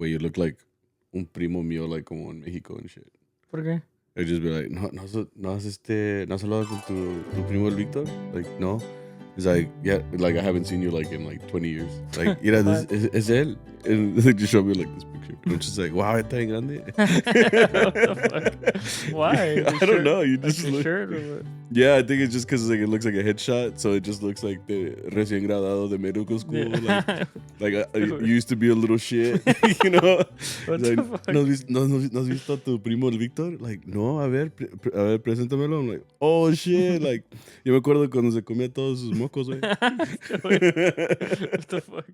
where you look like un primo mío, like como en Mexico and shit. ¿Por qué? I'd just be like, no has hablado con tu primo el Víctor? Like, no. It's like, yeah, like I haven't seen you like in like 20 years. Like, yeah, this is él. And they just show me like this picture. And I'm just like, wow, está en grande. What the fuck? Why? I don't know. You just like look. Shirt or what? Yeah, I think it's just because like it looks like a headshot, so it just looks like the recién graduado de medical school. Yeah. Like you used to be a little shit, you know. What Like, the fuck? ¿No has visto a tu primo el Víctor? Like, no, a ver, preséntamelo. I'm like, oh shit. Like, yo me acuerdo cuando se comía todos sus mocos, güey. What the fuck?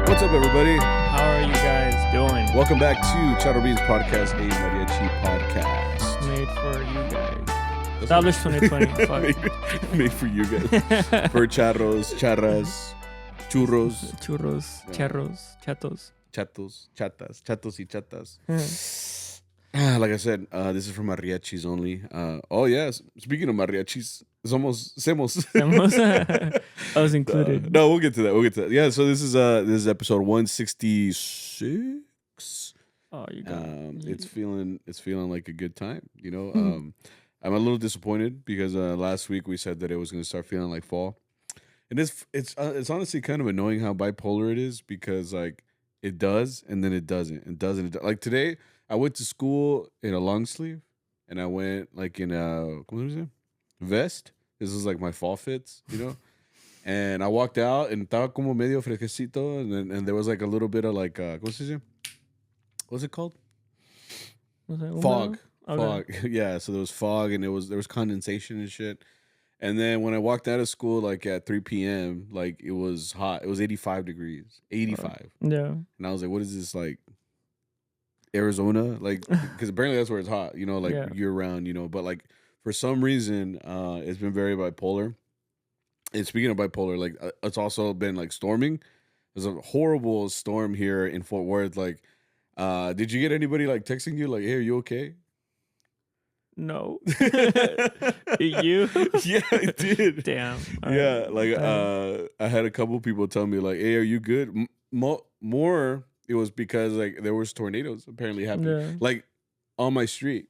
What's up, everybody? How are you guys doing? Welcome back to CharroBeans podcast, a mariachi podcast. Made for you guys. Established 2020. Fuck. Made for you guys. For charros, charras, churros. Churros, Yeah. charros, chatos. Chatos y chatas. Like I said, this is for mariachis only. Oh yes, speaking of mariachis, semos. I was included. No, we'll get to that. Yeah, so this is episode 166. Oh, you got It's feeling like a good time, you know. I'm a little disappointed because last week we said that it was going to start feeling like fall, and it's honestly kind of annoying how bipolar it is because like it does and then it doesn't, and doesn't. It like today, I went to school in a long sleeve, and I went like in a vest. This is like my fall fits, you know. And I walked out and estaba como medio fresquecito, and there was like a little bit of like what's it called? Was that Fog. Okay. Fog. Yeah, so there was fog and there was condensation and shit. And then when I walked out of school like at 3 p.m., like it was hot. It was 85 degrees. 85. Yeah. And I was like, what is this, like Arizona? Like, because apparently that's where it's hot, you know, like year round, you know. But like for some reason, it's been very bipolar. And speaking of bipolar, like it's also been like storming. There's a horrible storm here in Fort Worth. Like, did you get anybody like texting you like, hey, are you okay? No. You? Yeah, I did. Damn. Yeah, like I had a couple people tell me like, hey, are you good? More it was because like there was tornadoes apparently happening. Yeah. Like on my street.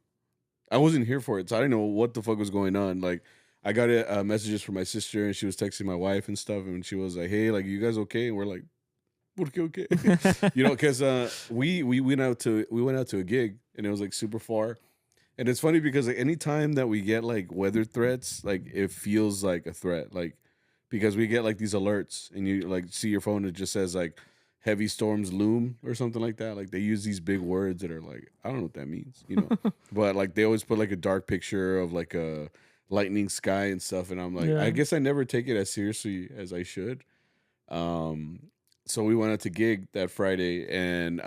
I wasn't here for it, so I didn't know what the fuck was going on. Like I got messages from my sister and she was texting my wife and stuff, and she was like, hey, like, you guys okay? And we're like, okay. You know, because we went out to a gig and it was like super far. And it's funny because like anytime that we get like weather threats, like it feels like a threat, like because we get like these alerts and you like see your phone, it just says like heavy storms loom or something like that. Like they use these big words that are like, I don't know what that means, you know. But like they always put like a dark picture of like a lightning sky and stuff, and I'm like, I guess I never take it as seriously as I should. So we went out to gig that Friday, and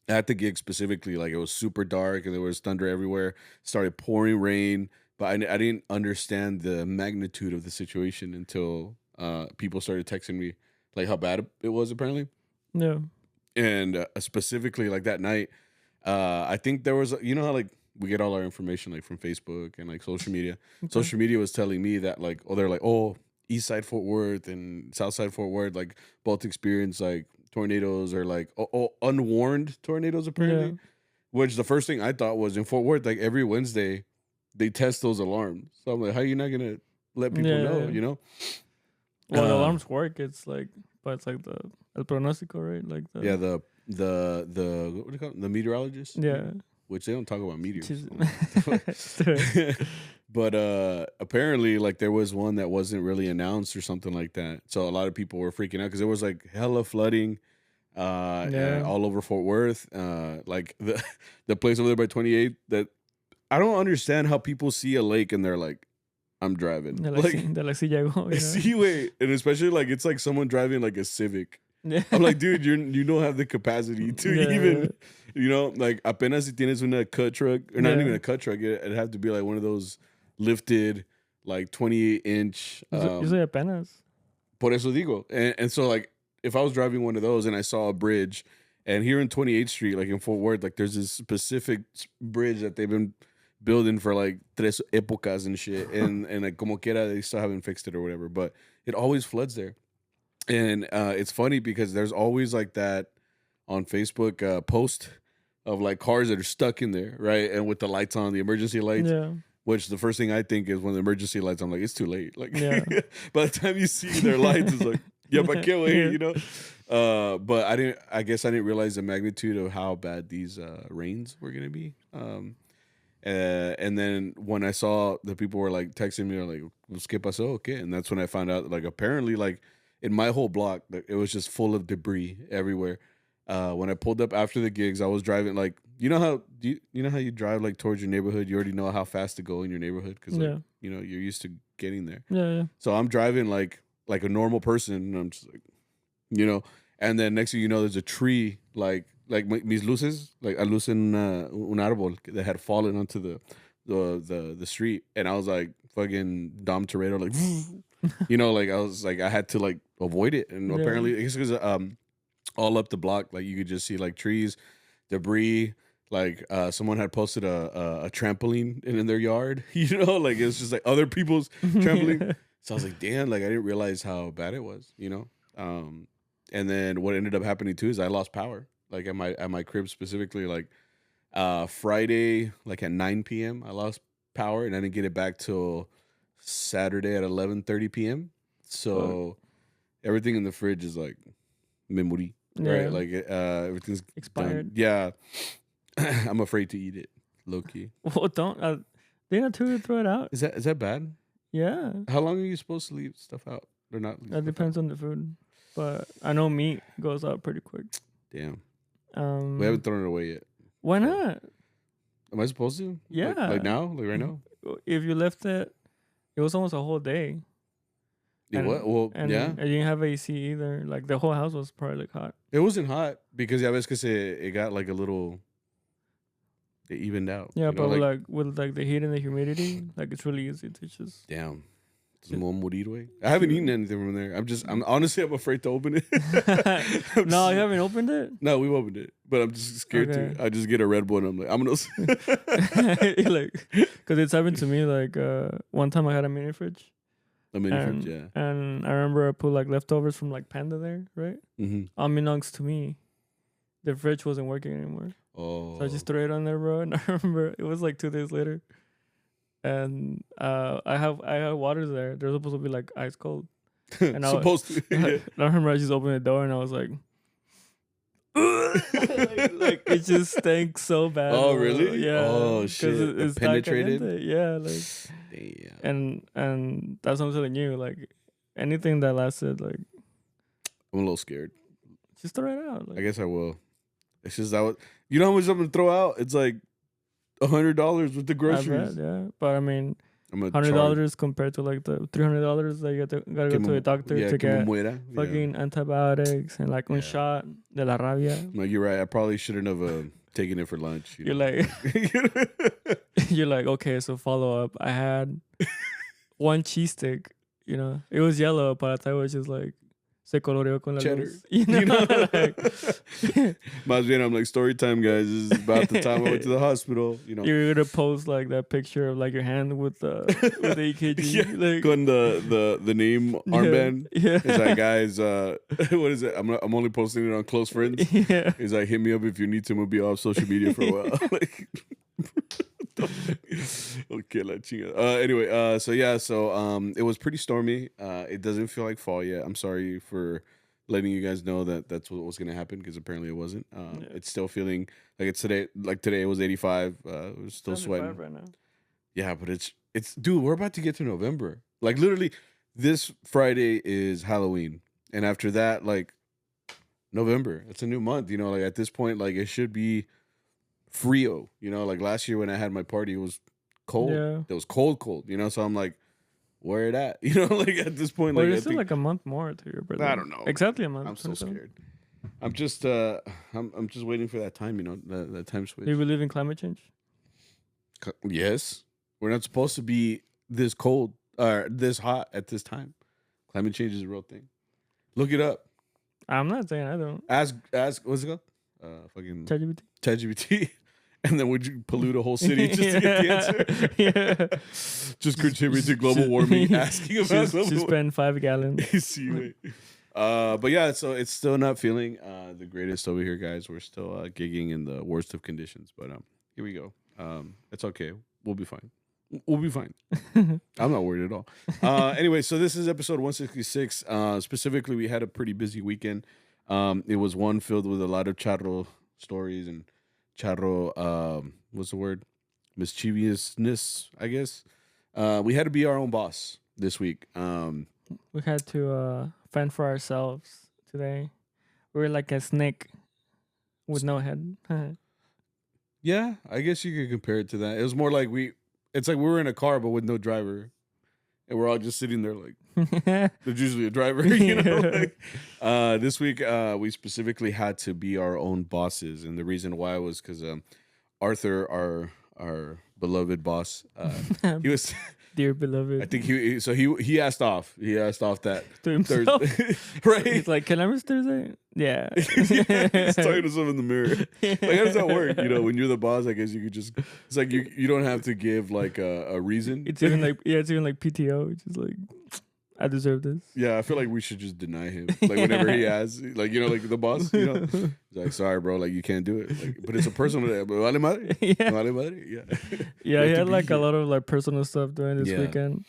at the gig specifically, like it was super dark and there was thunder everywhere. Started pouring rain, but I didn't understand the magnitude of the situation until people started texting me like how bad it was apparently. No. And specifically like that night, I think there was, you know how like we get all our information like from Facebook and like social media. Okay. Social media was telling me that like, they're like, East Side Fort Worth and South Side Fort Worth, like both experience like tornadoes or like unwarned tornadoes apparently. Yeah. Which the first thing I thought was in Fort Worth, like every Wednesday they test those alarms. So I'm like, how are you not gonna let people know, you know? Well, the alarms work. It's like, but it's like the el pronóstico, right? Like the what do you call it? The meteorologist. Yeah. Which they don't talk about meteors. But apparently, like there was one that wasn't really announced or something like that. So a lot of people were freaking out because there was like hella flooding all over Fort Worth. Like the place over there by 28th. That I don't understand how people see a lake and they're like, I'm driving. They're like, sí llegó, See, wait, and especially like it's like someone driving like a Civic. I'm like, dude, you don't have the capacity to even, you know, like apenas si tienes una cut truck, or not even a cut truck, it'd have to be like one of those lifted, like 28-inch. Usually apenas. Por eso digo. And so like if I was driving one of those and I saw a bridge And here in 28th Street, like in Fort Worth, like there's this specific bridge that they've been building for like tres épocas and shit. And like como quiera, they still haven't fixed it or whatever. But it always floods there. And it's funny because there's always like that on Facebook post of like cars that are stuck in there, right? And with the lights on, the emergency lights. Yeah. Which the first thing I think is when the emergency lights, I'm like, it's too late. Like, Yeah. by the time you see their lights, it's like, yep, I can't wait, Yeah. you know? But I guess I didn't realize the magnitude of how bad these rains were going to be. And then when I saw the people were like texting me, like, ¿Qué pasó? Okay. And that's when I found out, like, apparently, like, in my whole block, it was just full of debris everywhere. When I pulled up after the gigs, I was driving like you know how you drive like towards your neighborhood. You already know how fast to go in your neighborhood because like, you know you're used to getting there. Yeah. So I'm driving like a normal person, and I'm just like, you know. And then next thing you know, there's a tree like mis luces, like a luz en un árbol that had fallen onto the street, and I was like fucking Dom Toretto, like you know, like I was like I had to like avoid it, and apparently I guess because all up the block, like you could just see like trees, debris. Like someone had posted a trampoline in their yard, you know, like it's just like other people's trampoline. So I was like, damn, like I didn't realize how bad it was, you know. And then what ended up happening too is I lost power, like at my crib specifically, like Friday, like at 9 p.m. I lost power, and I didn't get it back till Saturday at 11:30 p.m. So everything in the fridge is like memory. Right, like everything's expired. Done. Yeah, I'm afraid to eat it, low key. Well, don't they not to throw it out? Is that bad? Yeah. How long are you supposed to leave stuff out? Or not? That depends on the food, but I know meat goes out pretty quick. Damn. We haven't thrown it away yet. Why not? Am I supposed to? Yeah. Like now? Like right now? If you left it, it was almost a whole day. Yeah, what? Well, yeah. I didn't have AC either. Like the whole house was probably like hot. It wasn't hot because ya ves que it got like a little. It evened out. Yeah, but with the heat and the humidity, like it's really easy to just. Damn. I haven't eaten anything from there. I'm honestly afraid to open it. No, you haven't opened it? No, we've opened it, but I'm just scared to. I just get a Red Bull and I'm like, I'm gonna. Like, because it's happened to me. Like one time I had a mini fridge. A mini fridge, yeah. And I remember I put like leftovers from like Panda there, right? Mm-hmm. Unbeknownst to me, the fridge wasn't working anymore. Oh. So I just threw it on there, bro. And I remember it was like 2 days later. And I have waters there. They're supposed to be like ice cold. And supposed to. Yeah. I remember I just opened the door and I was like, like it just stank so bad. Oh really? Yeah. Oh shit! It's penetrated. Yeah, like. Damn. And that's what I'm telling you. Like anything that lasted, like. I'm a little scared. Just throw it out. Like, I guess I will. It's just you know how much I'm gonna throw out? It's like $100 with the groceries. Yeah, but I mean, $100 compared to like the $300 that you gotta go to the doctor to get fucking antibiotics and like un shot de la rabia. No, you're right. I probably shouldn't have taken it for lunch. You're like, you're like, okay, so follow up. I had one cheese stick. You know, it was yellow, but I was just like. Se coloreó con la luz. You know? Like, Más bien, I'm like, story time, guys. This is about the time I went to the hospital. You know, you're gonna post like that picture of like your hand with the EKG, yeah, like con the name armband. Yeah. It's like, guys, what is it? I'm only posting it on close friends. Yeah. It's like, hit me up if you need to move me off social media for a while. Like, okay, la chinga. Anyway, so it was pretty stormy. It doesn't feel like fall yet. I'm sorry for letting you guys know that that's what was gonna happen because apparently it wasn't. It's still feeling like it's today. Like today, it was 85. It was still sweating right now. Yeah, but it's dude. We're about to get to November. Like literally, this Friday is Halloween, and after that, like November. It's a new month. You know, like at this point, like it should be. Frio, you know, like last year when I had my party, it was cold. Yeah. It was cold, you know. So I'm like, where it at? You know, like at this point, but like it's still like a month more to your birthday. I don't know. Exactly a month. I'm so scared. I'm just I'm just waiting for that time, you know, that time switch. Do you believe in climate change? Yes, we're not supposed to be this cold or this hot at this time. Climate change is a real thing. Look it up. I'm not saying I don't. Ask. What's it called? fucking ChatGPT. ChatGPT, and then would you pollute a whole city just to get the answer? Yeah. Just contribute to global warming, asking about global She spend 5 gallons. See, wait. But yeah, so it's still not feeling the greatest over here, guys. We're still gigging in the worst of conditions, but here we go. It's okay. We'll be fine. We'll be fine. I'm not worried at all. Anyway, so this is episode 166. Specifically, we had a pretty busy weekend. It was one filled with a lot of charro stories and charro, what's the word? Mischievousness, I guess. We had to be our own boss this week. We had to fend for ourselves today. We were like a snake with no head. Yeah, I guess you could compare it to that. It was more like it's like we were in a car but with no driver. And we're all just sitting there like there's usually a driver, you know. Like, this week we specifically had to be our own bosses, and the reason why was because Arthur, our beloved boss, he was dear beloved. I think he asked off. He asked off that to himself. Thursday, right? He's like, "Can I miss Thursday?" Yeah. He's talking to himself in the mirror. Like, how does that work? You know, when you're the boss, I guess you could just. It's like you don't have to give like a reason. It's even like PTO. It's just like, I deserve this. Yeah, I feel like we should just deny him. Like whenever he has, like like the boss, he's like, sorry, bro, like you can't do it. Like, but it's a personal. Vale madre. Yeah. Vale madre. Yeah. Yeah, he had like a lot of like personal stuff during this weekend,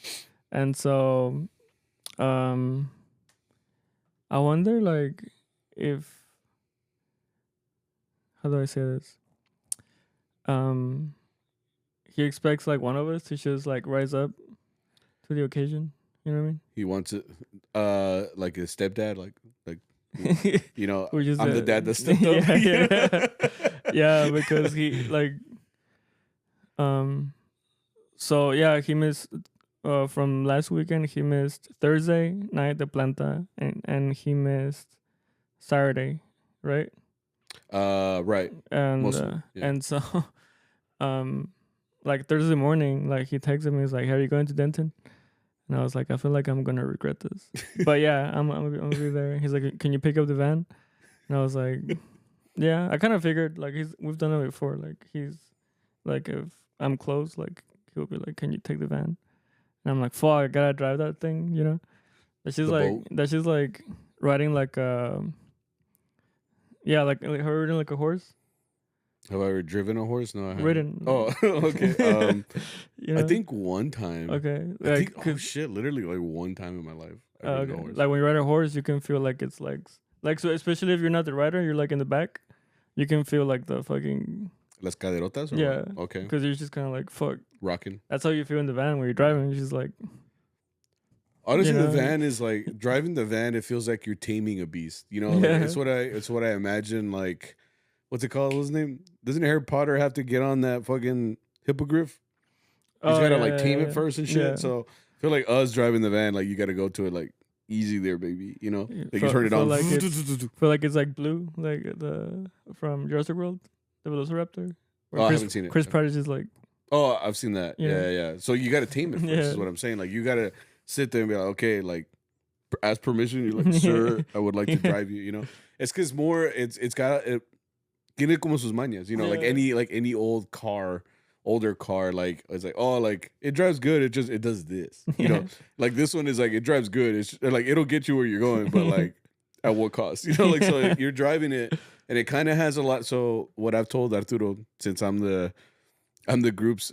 and so, I wonder like if, how do I say this? He expects like one of us to just like rise up to the occasion. You know what I mean? He wants it, like his stepdad, like Which is I'm the dad that stepped up. Yeah, because he like, so yeah, he missed from last weekend. He missed Thursday night, the planta, and he missed Saturday, right? Right. And and so, like Thursday morning, like he texted me, he's like, "Are you going to Denton?" And I was like, I feel like I'm gonna regret this, but yeah, I'm gonna be there. He's like, "Can you pick up the van?" And I was like, "Yeah." I kind of figured like we've done it before. Like he's like, if I'm close, like he'll be like, "Can you take the van?" And I'm like, "Fuck, I gotta drive that thing," you know. That's just like riding like yeah, like her riding like a horse. Have I ever driven a horse? No, I haven't. Ridden. Oh, okay. You know? I think one time. Okay. Oh shit! Literally, like one time in my life. Okay. Like when you ride a horse, you can feel like its legs. Like so, especially if you're not the rider, you're like in the back. You can feel like the fucking. Las caderotas. Or Yeah. what? Okay. Because you're just kind of like fuck. Rocking. That's how you feel in the van when you're driving. You're just like. Honestly, the van is like driving the van. It feels like you're taming a beast. You know, like, it's what I imagine. Like, what's it called? What's his name? Doesn't Harry Potter have to get on that fucking hippogriff? He's gotta tame it first and shit. Yeah. So I feel like us driving the van, like you gotta go to it like easy there, baby. You know, like you turn it on. Feel like it's like blue, like the from Jurassic World, the Velociraptor. I haven't seen it. Chris Pratt is just like. Oh, I've seen that. Yeah. So you gotta tame it first. Is what I'm saying. Like you gotta sit there and be like, okay, like ask permission. You're like, sir, I would like to drive you. You know, it's because more. It's got it. Tiene como sus mañas, you know, like any older car, like it's like, oh, like it drives good. It does this, you know, like this one is like it drives good. It's like it'll get you where you're going, but like at what cost, you know? Like so you're driving it, and it kind of has a lot. So what I've told Arturo, since I'm the group's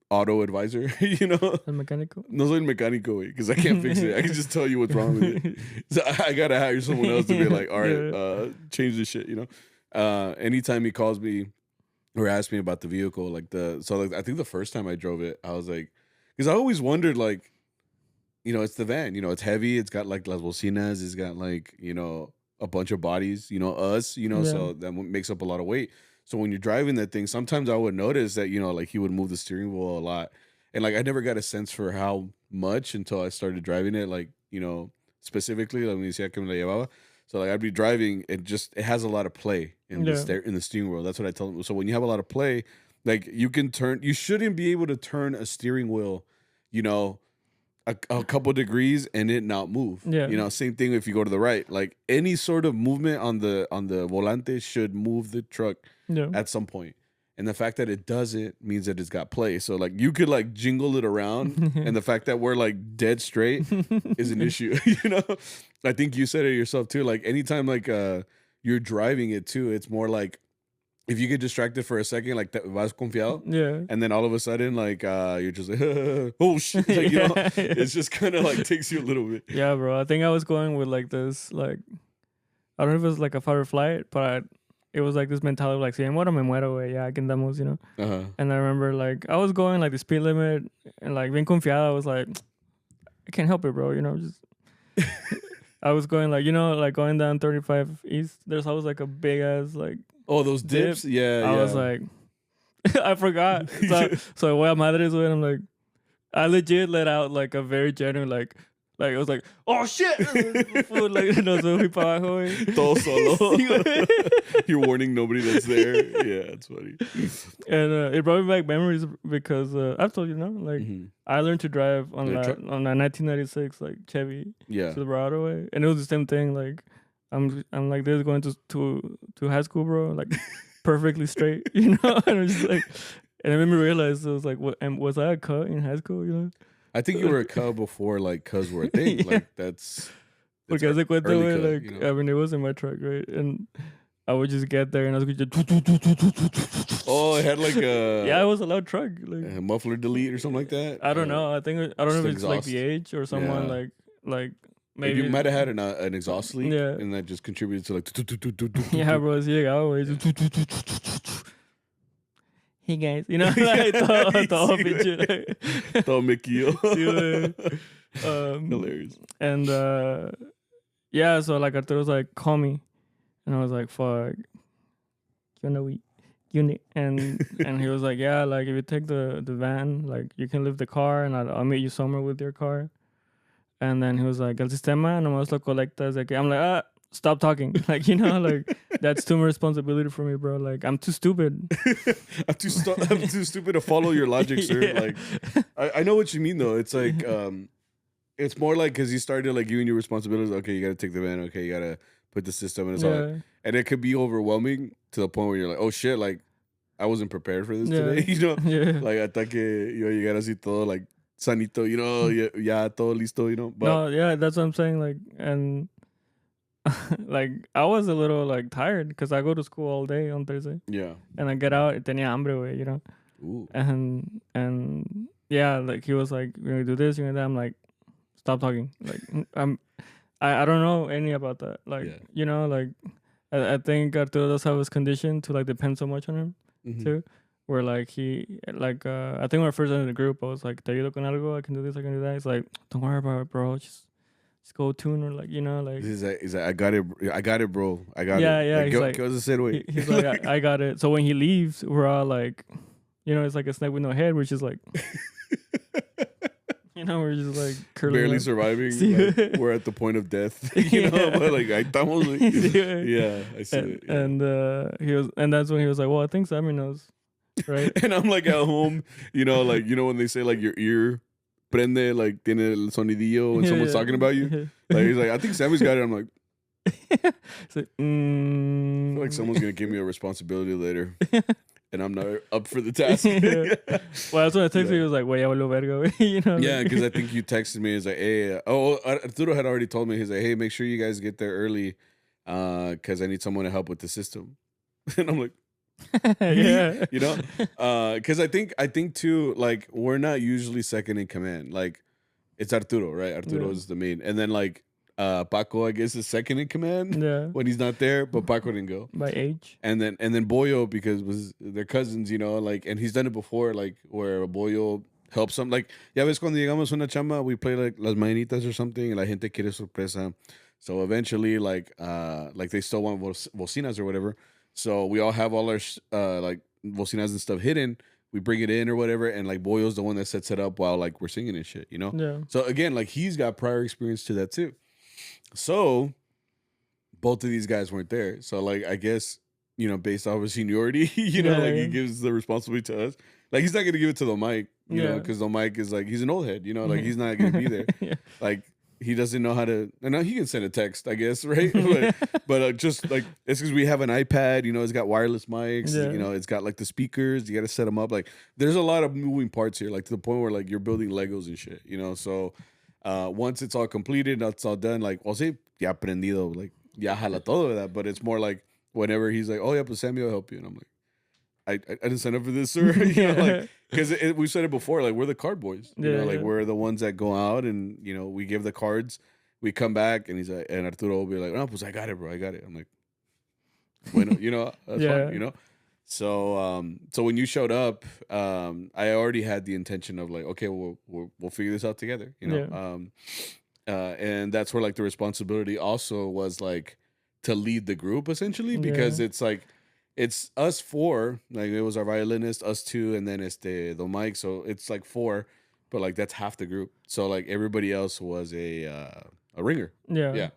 auto advisor, you know, El mecánico. No soy el mecánico, because I can't fix it. I can just tell you what's wrong with it. So I gotta hire someone else to be like, all right, change this shit, you know. Anytime he calls me or asks me about the vehicle, I think the first time I drove it, I was like, because I always wondered, like, you know, it's the van, you know, it's heavy, it's got like las bocinas, it's got like, you know, a bunch of bodies, you know, us, you know, so that makes up a lot of weight. So when you're driving that thing, sometimes I would notice that, you know, like he would move the steering wheel a lot. And like I never got a sense for how much until I started driving it, like, you know, specifically, like when you decía que me la llevaba. So like I'd be driving, it has a lot of play in the steering wheel. That's what I tell them. So when you have a lot of play, like you shouldn't be able to turn a steering wheel, you know, a couple degrees and it not move. Yeah. You know, same thing if you go to the right. Like any sort of movement on the volante should move the truck at some point. And the fact that it doesn't means that it's got play. So like you could like jingle it around, and the fact that we're like dead straight is an issue. You know, I think you said it yourself too. Like anytime like you're driving it too, it's more like if you get distracted for a second, like vas confiado, and then all of a sudden like you're just like oh shit, like, you know, it's just kind of like takes you a little bit. Yeah, bro. I think I was going with like this, like I don't know if it was like a fight or flight, but it was like this mentality, like, si me muero, me muero, güey. Yeah, aquí andamos, you know. And I remember like I was going like the speed limit, and like bien confiado, I was like, I can't help it, bro. You know, just I was going like, you know, like going down 35 East. There's always like a big ass like those dips. Dip. Yeah, I was like, I forgot. So where madres went, I'm like, I legit let out like a very genuine like it was like, oh shit, food, like no se fui para abajo. Todo solo. You're warning nobody that's there. Yeah, it's funny. And it brought me back memories because I've told you, like I learned to drive on a 1996 like Chevy Silverado way, and it was the same thing. Like I'm like this going to high school, bro, like perfectly straight, you know. And I was just like, and I made me realize it was like, what? And was I a cut in high school? You know. I think you were a cub before like cubs were a thing. Like that's because like what the way, like you know? I mean it was in my truck, right? And I would just get there and I was going to oh, it had like a it was a loud truck, like a muffler delete or something like that. I don't know. I don't know if it's like the age or someone like maybe you might have had an exhaust leak, and that just contributed to like yeah, bro. Sí, always. Hey guys, you know, like todo pinche, todo mequillo. Hilarious. And so like Arturo was like, call me, and I was like, fuck, and he was like, yeah, like if you take the van, like you can leave the car, and I'll meet you somewhere with your car. And then he was like, el sistema nomás lo colectas. Like I'm like, stop talking. Like, you know, like that's too much responsibility for me, bro. Like I'm too stupid. I'm too stupid to follow your logic, sir. Yeah. Like I know what you mean though. It's like it's more like because you started like you and your responsibilities. Okay, you got to take the van. Okay, you got to put the system and and it could be overwhelming to the point where you're like, oh shit, like I wasn't prepared for this today. You know, like I thought you gotta see todo like sanito. You know, ya todo listo. You know, but no, yeah, that's what I'm saying. Like and. Like I was a little like tired because I go to school all day on Thursday. Yeah. And I get out, tenía hambre, güey, you know. Ooh. And yeah, like he was like, "You're gonna do this, you're gonna do that." I'm like, stop talking. Like I don't know any about that. Like you know, like I think Arturo does have his condition to like depend so much on him too. Where like he like I think when I first entered the group, I was like, "Te ayudo con algo? I can do this, I can do that." He's like, "Don't worry about it, bro. Just go tune or like, you know, like he's like I got it, bro. I got it. Yeah. Like, he's like, I got it. So when he leaves, we're all like, you know, it's like a snake with no head, which is like, you know, we're just like barely up. Surviving. Like, we're at the point of death, you know. But like, I see it. Yeah. And that's when he was like, well, I think Sammy knows, right? And I'm like at home, you know, like you know when they say like your ear. Prende, like, tiene el sonidillo when someone's talking about you. Like, he's like, I think Sammy's got it. I'm like, like I feel like someone's going to give me a responsibility later. And I'm not up for the task. Well, that's when I texted you. He was like, güey, ya valió verga, you know? Yeah, because I think you texted me. He's like, hey, Arturo had already told me. He's like, hey, make sure you guys get there early because I need someone to help with the system. And I'm like, yeah, you know, because I think too, like we're not usually second in command. Like it's Arturo, right? Arturo is the main, and then like Paco, I guess, is second in command. Yeah, when he's not there, but Paco didn't go by age. And then Boyo because they're cousins, you know, like, and he's done it before, like where Boyo helps him. Like ya ves cuando llegamos a una chamba, we play like las mañanitas or something, and la gente quiere sorpresa. So eventually, like they still want bocinas or whatever. So we all have all our like bocinas and stuff hidden. We bring it in or whatever, and like Boyo's the one that sets it up while like we're singing and shit, you know? Yeah. So again, like he's got prior experience to that too. So both of these guys weren't there. So like I guess, you know, based off of seniority, you know, like he gives the responsibility to us. like he's not gonna give it to the mic, you know, because the mic is like he's an old head, you know, like he's not gonna be there. Like he doesn't know how to. And now he can send a text, I guess, right? But just like it's because we have an iPad, you know, it's got wireless mics, you know, it's got like the speakers. You got to set them up. Like there's a lot of moving parts here, like to the point where like you're building Legos and shit, you know. So once it's all completed, it's all done. Like, well, sí, ya aprendido, like ya jala todo that. But it's more like whenever he's like, oh yeah, pues Sammy will help you, and I'm like. I didn't sign up for this, sir. You know, like because we said it before, like we're the card boys. You know, like we're the ones that go out and you know we give the cards. We come back and he's like, and Arturo will be like, no, pues I got it, bro, I got it. I'm like, bueno, you know, that's fine, you know. So when you showed up, I already had the intention of like, okay, we'll figure this out together, you know. And that's where like the responsibility also was like to lead the group essentially because it's like. It's us four, like it was our violinist, us two, and then the mic. So it's like four, but like that's half the group. So like everybody else was a ringer. Yeah.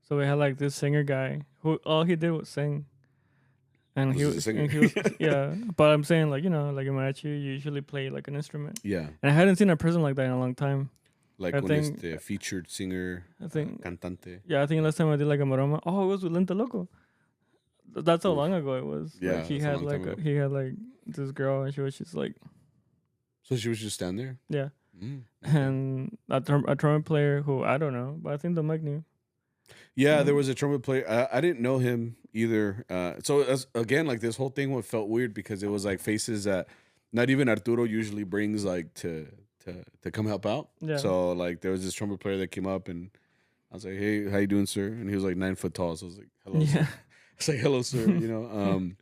So we had like this singer guy who all he did was sing, and he was But I'm saying like you know like in Mariachi you usually play like an instrument. Yeah. And I hadn't seen a person like that in a long time. Like when it's the featured singer, I think cantante. Yeah, I think last time I did like a maroma. Oh, it was with Lente Loco. That's how long ago it was. Yeah, like he had like this girl, and she was just like. So she was just standing there. Yeah, and a trumpet player who I don't know, but I think the mic knew. Yeah, there was a trumpet player. I didn't know him either. So again, like this whole thing felt weird because it was like faces that not even Arturo usually brings like to come help out. Yeah. So like there was this trumpet player that came up, and I was like, "Hey, how you doing, sir?" And he was like 9 foot tall. So I was like, "Hello." Yeah. It's like, hello, sir, you know.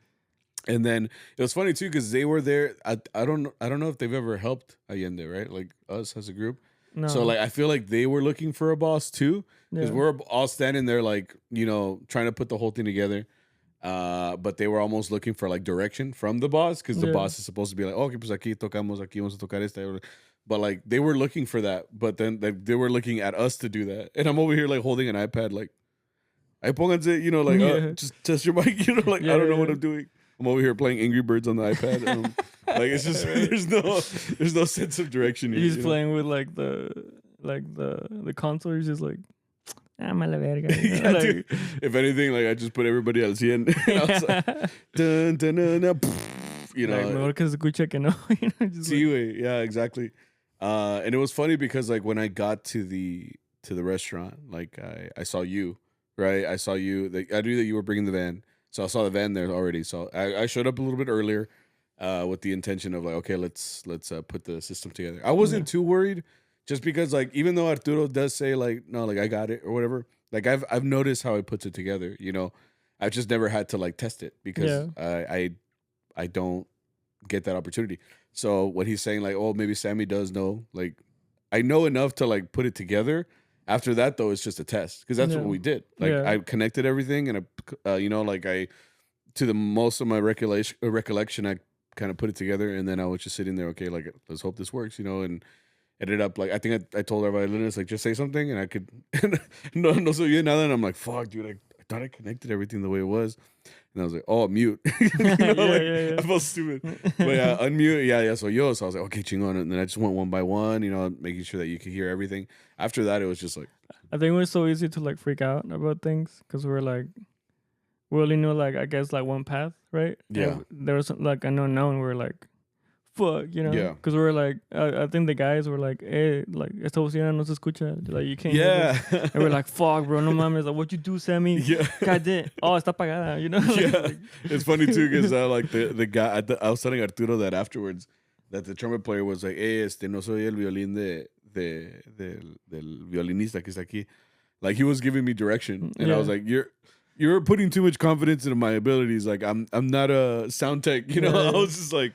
And then it was funny too because they were there. I don't know if they've ever helped Allende, right? Like us as a group. No. So like I feel like they were looking for a boss too because we're all standing there like you know trying to put the whole thing together. But they were almost looking for like direction from the boss because the boss is supposed to be like, okay, pues aquí tocamos, aquí vamos a tocar esta. But like they were looking for that, but then they were looking at us to do that, and I'm over here like holding an iPad like. I pónganse, you know, like just test your mic, you know, like I don't know what I'm doing. I'm over here playing Angry Birds on the iPad. Like it's just there's no sense of direction. He's playing with like the console. He's just like, I'm a la verga. You know? Like, dude, if anything, like I just put everybody al 100. Like, dun, dun, dun, dun, you know, like, mejor que se escucha que no. You know, just like, yeah, exactly. And it was funny because like when I got to the restaurant, like I saw you. Right, I saw you. I knew that you were bringing the van, so I saw the van there already. So I showed up a little bit earlier, with the intention of like, okay, let's put the system together. I wasn't too worried, just because like even though Arturo does say like no, like I got it or whatever. Like I've noticed how he puts it together. You know, I've just never had to like test it because I don't get that opportunity. So when he's saying like, oh, maybe Sammy does know, like I know enough to like put it together. After that, though, it's just a test because that's what we did. Like I connected everything, and you know, like to the most of my recollection, I kind of put it together, and then I was just sitting there, okay, like let's hope this works, you know, and ended up like I think I told our violinist like just say something, and I could no so you nada, and I'm like fuck, dude, I thought I connected everything the way it was. And I was like, oh, mute. You know, I felt stupid. But yeah, unmute. Yeah. So I was like, okay, chingon. And then I just went one by one, you know, making sure that you could hear everything. After that, it was just like. I think it was so easy to like freak out about things because we only knew like, I guess like one path, right? Yeah. And there was like an unknown. We were like, fuck, you know? Yeah. Because we were like, I think the guys were like, hey, like, esta bocina no se escucha. Like, you can't hear this. And we're like, fuck, bro, no mames. Like, what you do, Sammy? Yeah. God damn. Oh, está apagada, you know? Yeah. It's funny, too, because like the guy, I was telling Arturo that afterwards, that the trumpet player was like, hey, no soy el violín del violinista que está aquí. Like, he was giving me direction. And I was like, you're putting too much confidence into my abilities. Like, I'm not a sound tech, you know? I was just like,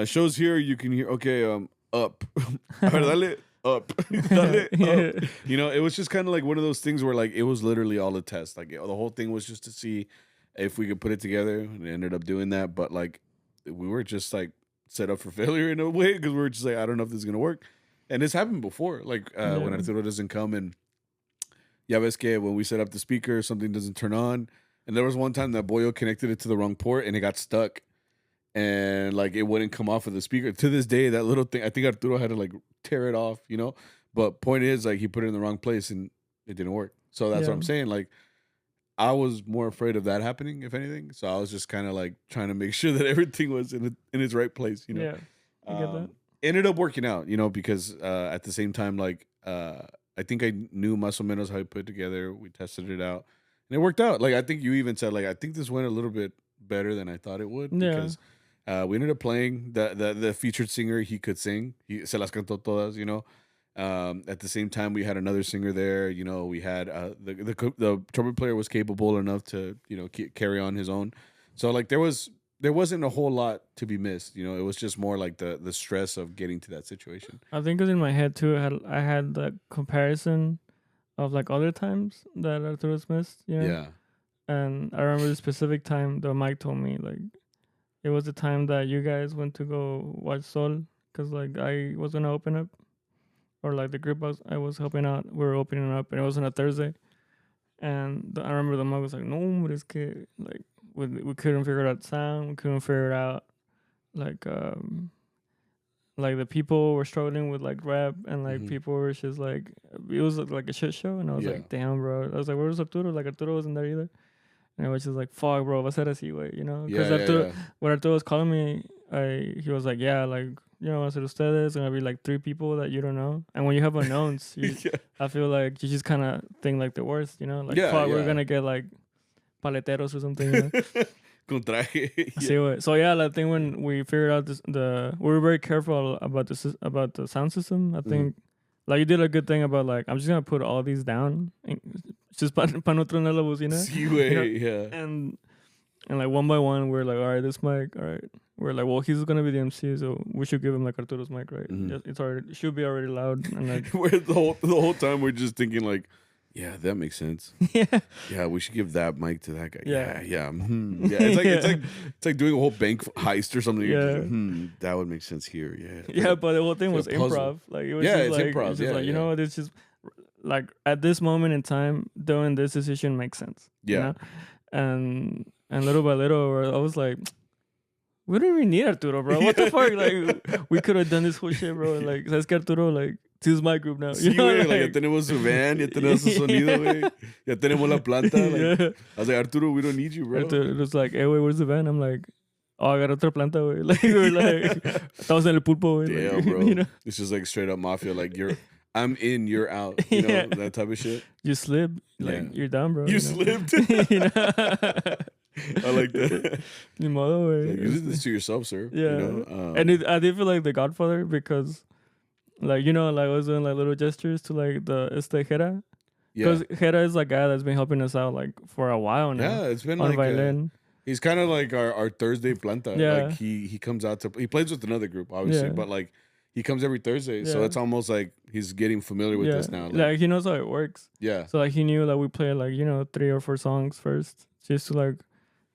shows here you can hear up. Dale, up. Dale, up. You know, it was just kind of like one of those things where like it was literally all a test. Like the whole thing was just to see if we could put it together, and it ended up doing that. But like we were just like set up for failure in a way because we were just like, I don't know if this is gonna work. And this happened before, like when Arturo doesn't come, and ya ves que when we set up the speaker, something doesn't turn on. And there was one time that Boyo connected it to the wrong port and it got stuck. and like it wouldn't come off of the speaker. To this day, that little thing, I think Arturo had to like tear it off, you know. But point is, like he put it in the wrong place and it didn't work. So that's what I'm saying. Like I was more afraid of that happening, if anything. So I was just kind of like trying to make sure that everything was in its right place, you know. Yeah, I get that. Ended up working out, you know, because at the same time, like I think I knew más o menos how to put it together. We tested it out, and it worked out. Like I think you even said, like I think this went a little bit better than I thought it would because we ended up playing the featured singer. He could sing. He se las cantó todas, you know. At the same time, we had another singer there. You know, we had the trumpet player was capable enough to carry on his own. So like there wasn't a whole lot to be missed. You know, it was just more like the stress of getting to that situation. I think because in my head too, I had the comparison of like other times that Arturo's missed. You know? Yeah. And I remember the specific time that Mike told me, like, it was the time that you guys went to go watch Sol, because like I was gonna open up, or like the group I was helping out, we were opening up, and it was on a Thursday. And I remember the Mike was like, "No, but it's que like we couldn't figure out sound, we couldn't figure it out, like the people were struggling with like rap, and like people were just like, it was like a shit show." And I was like, "Damn, bro." I was like, "Where was Arturo?" Like Arturo wasn't there either. And I was just like, "Fuck, bro, va a ser así, güey," you know? Because when Arturo was calling me, he was like, "Yeah, like, you know, va a ser ustedes, gonna be like 3 people that you don't know." And when you have unknowns, I feel like you just kind of think like the worst, you know? Like, fuck, we're gonna get like paleteros or something, you know? Con traje. So yeah, I think when we figured out we were very careful about the sound system. I think like you did a good thing about like, I'm just gonna put all these down, just pa no tronar la bocina. Sí, güey, yeah. And like one by one, we're like, all right, this mic, all right. We're like, well, he's gonna be the MC, so we should give him like Arturo's mic, right? It should be already loud. And like, the whole time we're just thinking like, yeah, that makes sense. Yeah, we should give that mic to that guy. Yeah. Yeah, it's like doing a whole bank heist or something. Like, that would make sense here. Yeah. Yeah, but the whole thing was improv. Like it was just like, improv. It's just like, you know what? It's just like at this moment in time, doing this decision makes sense. Yeah. You know? And little by little, I was like, we don't even need Arturo, bro. What the fuck? Like we could have done this whole shit, bro. Like, sabes que Arturo, like, this is my group now. Sí, güey, like, ya tenemos su van, ya tenemos su sonido, güey. Ya tenemos la planta. Like, I was like, Arturo, we don't need you, bro. Arturo, it was like, hey, wait, where's the van? I'm like, oh, I got otra planta, güey. Like, we were like, estamos en el pulpo, güey. Damn, like, bro. You know? It's just like straight up mafia. Like, I'm in, you're out. You know, that type of shit. You slipped. Like, you're down, bro. You slipped. You know? I like that. Ni modo, güey. Like, you did this to yourself, sir. Yeah. You know? And I did feel like the Godfather because, like, you know, like I was doing like little gestures to like Jera. Because Jera is a guy that's been helping us out like for a while now. Yeah, it's been on like violin. He's kind of like our Thursday planta. Yeah. Like he comes out he plays with another group, obviously, but like he comes every Thursday. So it's almost like he's getting familiar with this now. Like he knows how it works. Yeah. So like he knew that we play like, you know, 3 or 4 songs first just to like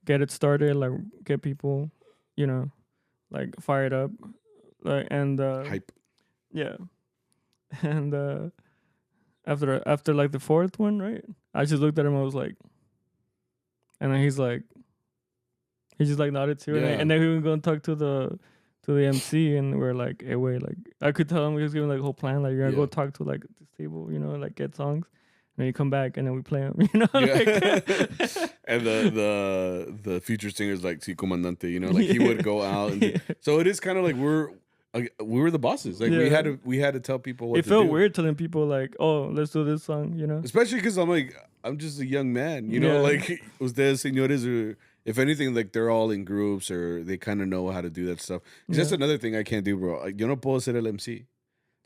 get it started, like get people, you know, like fired up. Like and hype. Yeah. And after like the 4th one, right? I just looked at him, I was like, and then he's just like nodded too. And then we were going to talk to the MC, and we're like, hey, wait, like I could tell him, we was giving like a whole plan, like you're gonna go talk to like this table, you know, like get songs. And then you come back and then we play them, you know? Like, and the future singer's like, Si Comandante, you know, like he would go out. And so it is kind of like we were the bosses. Like we had to tell people what to do. It felt weird telling people like, oh, let's do this song, you know? Especially because I'm just a young man, you know, like ustedes señores are, if anything, like they're all in groups or they kind of know how to do that stuff. That's another thing I can't do, bro. Like, yo no puedo ser el MC.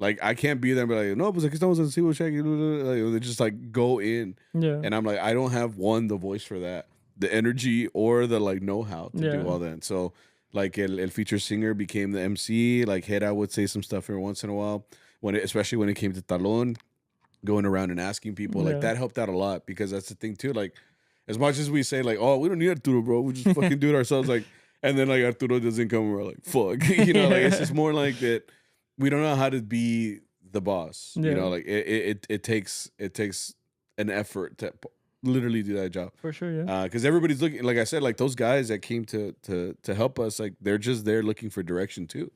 Like, I can't be there and be like, no, pues aquí estamos en Cibo Shack. Like, they just like go in. Yeah. And I'm like, I don't have the voice for that, the energy or the like know-how to do all that. So like el feature singer became the MC. Like Jera would say some stuff every once in a while, especially when it came to Talón, going around and asking people. Like that helped out a lot because that's the thing too. Like as much as we say like, oh, we don't need Arturo, bro. We just fucking do it ourselves. Like, and then like Arturo doesn't come and we're like, fuck. You know, like it's just more like that. We don't know how to be the boss. You know, like it takes an effort literally do that job. For sure, yeah. Because everybody's looking, like I said, like those guys that came to help us, like they're just there looking for direction too,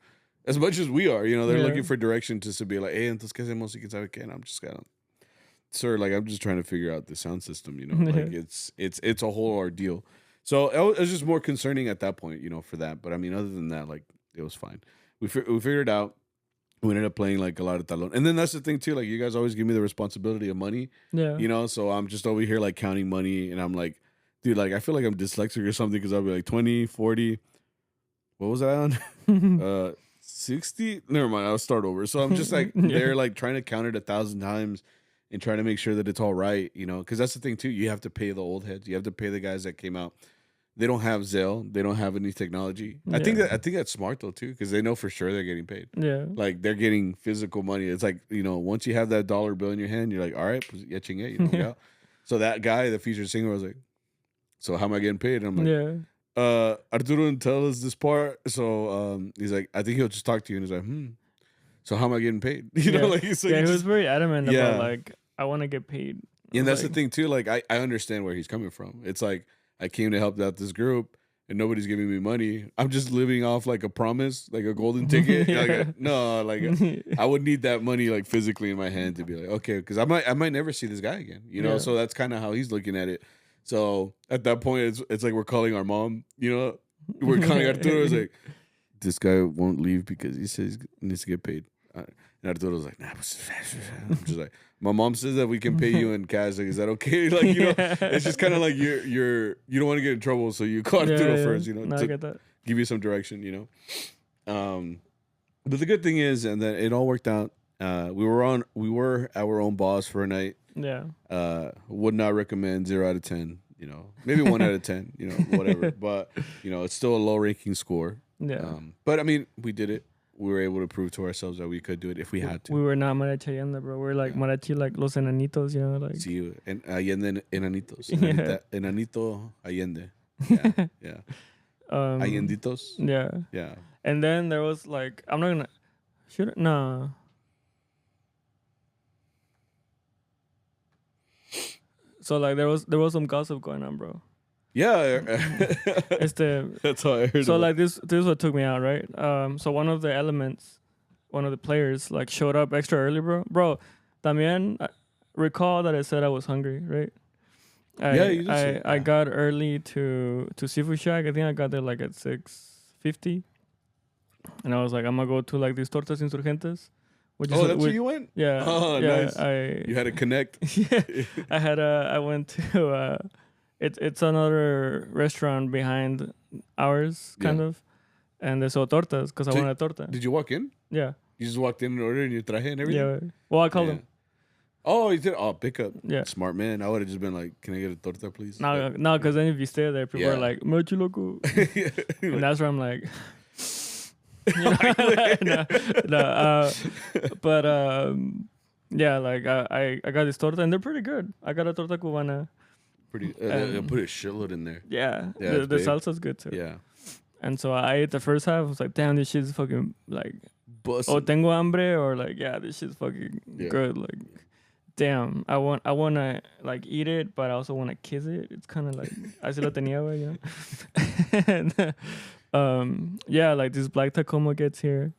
as much as we are. You know, they're looking for direction to be like, hey, entonces qué hacemos y quién sabe qué. And I'm just kind of, sir, like I'm just trying to figure out the sound system. You know, like it's a whole ordeal. So it was just more concerning at that point, you know, for that. But I mean, other than that, like it was fine. We figured it out. We ended up playing like a lot of talon. And then that's the thing too, like you guys always give me the responsibility of money. Yeah. You know, so I'm just over here like counting money and I'm like, dude, like I feel like I'm dyslexic or something because I'll be like 20, 40. What was I on? 60? Never mind, I'll start over. So I'm just like they're like trying to count it 1,000 times and trying to make sure that it's all right, you know, because that's the thing too. You have to pay the old heads. You have to pay the guys that came out. They don't have Zelle. They don't have any technology. I think that's smart though too, because they know for sure they're getting paid. Yeah, like they're getting physical money. It's like, you know, once you have that dollar bill in your hand, you're like, all right, pues ya chingué, you know. Yeah. So that guy, the featured singer, was like, so how am I getting paid? And I'm like, Arturo didn't tell us this part. So he's like, I think he'll just talk to you. And he's like, so how am I getting paid? You know, like so he was very adamant about like, I want to get paid. And that's the thing too. Like I understand where he's coming from. It's like I came to help out this group and nobody's giving me money. I'm just living off like a promise, like a golden ticket. Like I would need that money like physically in my hand to be like, okay, because I might never see this guy again. You know, so that's kind of how he's looking at it. So at that point, it's like we're calling our mom. You know, we're calling Arturo. It's like, this guy won't leave because he says he needs to get paid. And Arturo's like, nah. I'm just like, my mom says that we can pay you in cash. Like, is that okay? Like, you know, it's just kind of like you don't want to get in trouble, so you call Arturo first, you know, no, to I get that. Give you some direction, you know. But the good thing is, and then it all worked out. We were our own boss for a night. Yeah. Would not recommend 0 out of 10. You know, maybe 1 out of 10. You know, whatever. But you know, it's still a low ranking score. Yeah. But I mean, we did it. We were able to prove to ourselves that we could do it if we had to. We were not Mariachi Allende, bro. We're like Mariachi, like Los Enanitos, you know, like. Sí, Allende Enanitos. Enanito Allende. Yeah, yeah. Allenditos. Yeah. Yeah. And then there was like, I'm not gonna. No. So like there was some gossip going on, bro. Yeah, that's how I heard. So like this is what took me out, right? So one of the players like showed up extra early, bro. Bro, también recall that I said I was hungry, right? I got early to Seafood Shack. I think I got there like at 6:50, and I was like, I'm gonna go to like these tortas insurgentes. That's where you went? Yeah. Oh, yeah, nice. You had to connect. Yeah, I went to. It's another restaurant behind ours, kind of, and they sold tortas because I wanted a torta. Did you walk in? Yeah. You just walked in and ordered and you traje and everything? Yeah. Well, I called him. Oh, you did? Oh, pick up. Yeah. Smart man. I would have just been like, can I get a torta, please? No, because then if you stay there, people are like, Mariachi loco. And that's where I'm like... yeah, like I got this torta and they're pretty good. I got a torta cubana. Put a shitload in there. Yeah, the salsa's good too. Yeah. And so I ate the first half. I was like, damn, this shit's fucking like, Bussin'. oh, tengo hambre, or like, yeah, this shit's fucking good. Like, damn, I want to like eat it, but I also want to kiss it. It's kind of like, así lo tenía, güey, you know? And, yeah, like this black Tacoma gets here,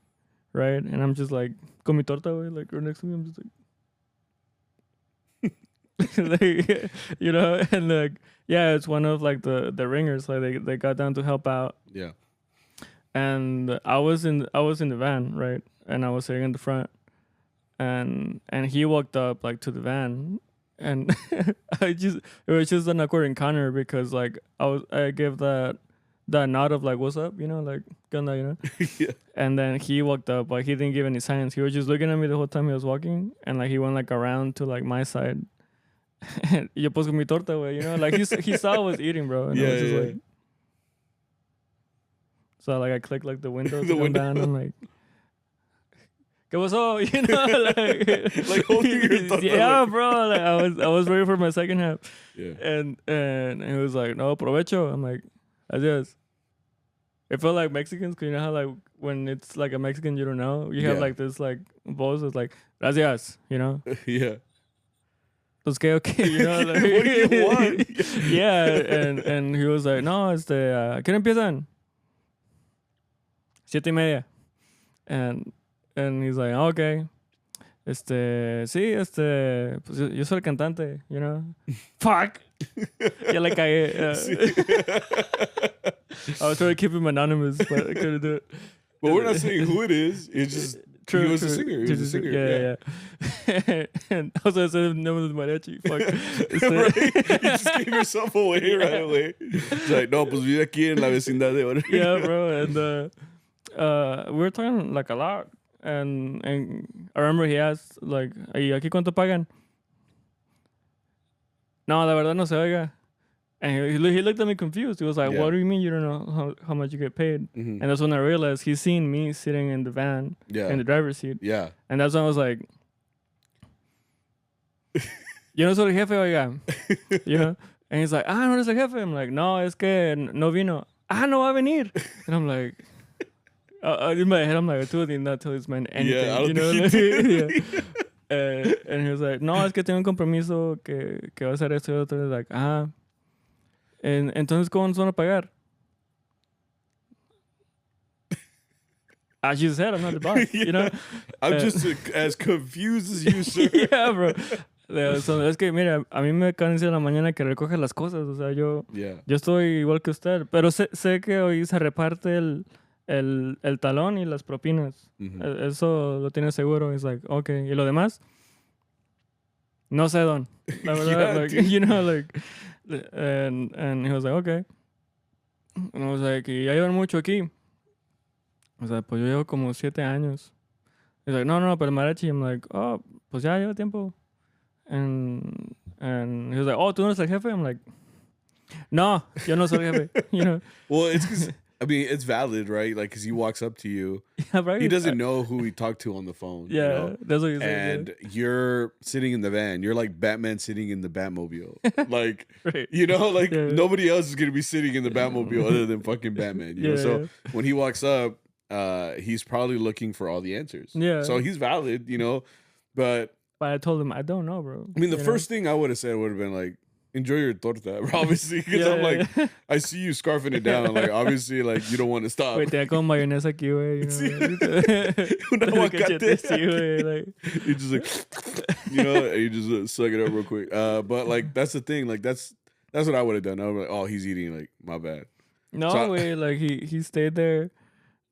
right? And I'm just like, con mi torta, güey, like, right next to me, I'm just like, like, you know, and like, yeah, it's one of like the ringers. Like they got down to help out. Yeah. And I was in the van, right? And I was sitting in the front, and he walked up like to the van, and it was just an awkward encounter because like I gave that nod of like, what's up, you know, like, you know. Yeah. And then he walked up, like he didn't give any signs. He was just looking at me the whole time he was walking, and like he went like around to like my side. Y yo pues con mi torta, güey, you know, like he saw I was eating, bro. And I was just like, so like I clicked like the window to come down. I'm like, ¿qué pasó? You know, like holding your torta. Yeah, like, bro. Like I was ready for my second half. Yeah. And he was like, no, provecho. I'm like, adios. It felt like Mexicans, cause you know how like when it's like a Mexican you don't know, you have like this like voice that's like, gracias, you know. Yeah. pues que okay, you know, like, what do you want? Yeah, and he was like, no, ¿qué hora empiezan? 7:30. And he's like, oh, okay. Sí, pues yo soy el cantante, you know. Fuck. Ya le cagué. I was trying to keep him anonymous, but I couldn't do it. But we're not saying who it is. It's just he was a singer. He was a singer. Yeah. And also I said the name of the mariachi. Fuck. Right? You just gave yourself away right away. It's like, no, pues vive aquí en la vecindad de ahora. Yeah, bro. And we were talking like a lot. And I remember he asked, like, ¿y aquí cuánto pagan? No, la verdad no se oiga. And he looked at me confused. He was like, what do you mean you don't know how much you get paid? Mm-hmm. And that's when I realized he's seen me sitting in the van, in the driver's seat. Yeah. And that's when I was like, yo no soy el jefe, oiga. You know? And he's like, no eres el jefe. I'm like, no, es que no vino. No va a venir. And I'm like... in my head, I'm like, I did not tell this man anything. Yeah, I don't you know? think you did. Yeah. And he was like, no, es que tengo un compromiso que va a hacer esto y otro. Like, entonces, ¿cómo nos van a pagar? As you said, I'm not the boss, you know? I'm just as confused as you, sir. Yeah, bro. So, es que, mira, a mí me cansa en la mañana que recoge las cosas. O sea, yo estoy igual que usted. Pero sé que hoy se reparte el talón y las propinas. Mm-hmm. Eso lo tiene seguro. It's like, okay. ¿Y lo demás? No sé, don. La verdad, like, you know, like... And he was like, okay. And I was like, ¿y ya llevan mucho aquí? O sea, pues yo llevo como 7 años. He's like, no, pero el mariachi. I'm like, oh, pues ya lleva tiempo. And he was like, oh, ¿tú no eres el jefe? I'm like, no, yo no soy el jefe. You know? Well, it's because... I mean, it's valid, right? Like, because he walks up to you. Yeah, right. He doesn't know who he talked to on the phone. Yeah, you know? That's what he's saying. And you're sitting in the van. You're like Batman sitting in the Batmobile. Like, right. You know, like nobody else is going to be sitting in the Batmobile other than fucking Batman. You know? So when he walks up, he's probably looking for all the answers. Yeah. So he's valid, you know, but I told him, I don't know, bro. I mean, the first thing I would have said would have been like, enjoy your torta, obviously, because I'm like, I see you scarfing it down. Like, obviously, like, you don't want to stop. Wait, tenía como mayonesa aquí, güey. Un aguacate. Sí, güey. Like, you just like, you know, and you just suck it up real quick. But like, that's the thing. Like, that's what I would have done. I would like, oh, he's eating. Like, my bad. No way. Like, he stayed there.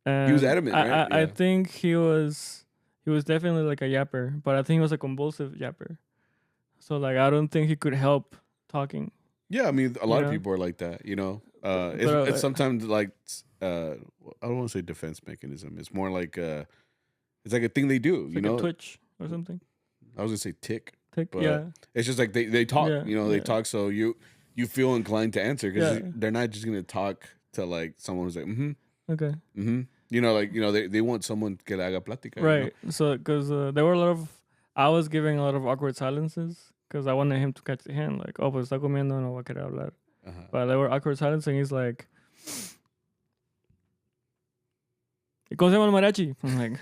And he was adamant, right? I think he was definitely like a yapper, but I think he was a convulsive yapper. So like, I don't think he could help talking. Yeah, I mean, a lot of people are like that, you know. It's sometimes like I don't want to say defense mechanism. It's more like it's like a thing they do, you know, a twitch or something. I was gonna say tick, but yeah. It's just like they talk, you know, they talk, so you feel inclined to answer because they're not just gonna talk to like someone who's like, okay, you know, like they want someone que le haga plática, right? You know? So because there were I was giving a lot of awkward silences. Because I wanted him to catch the hint, like, oh, pues está comiendo, no va a querer hablar. But there were awkward silence, and he's like, ¿cómo se llama el mariachi? I'm like,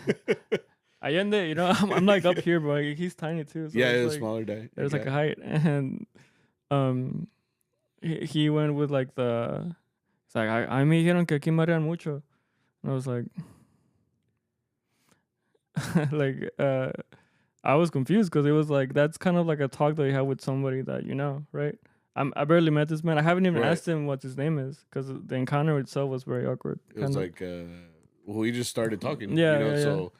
Allende, you know, I'm like up here, but he's tiny too. So yeah, it's it's like, smaller guy. There's like a height, and he went with like it's like, a mí me dijeron que aquí marean mucho. And I was like, I was confused because it was like, that's kind of like a talk that you have with somebody that you know, right? I barely met this man. I haven't even asked him what his name is because the encounter itself was very awkward. It was like, well, he just started talking, you know, so,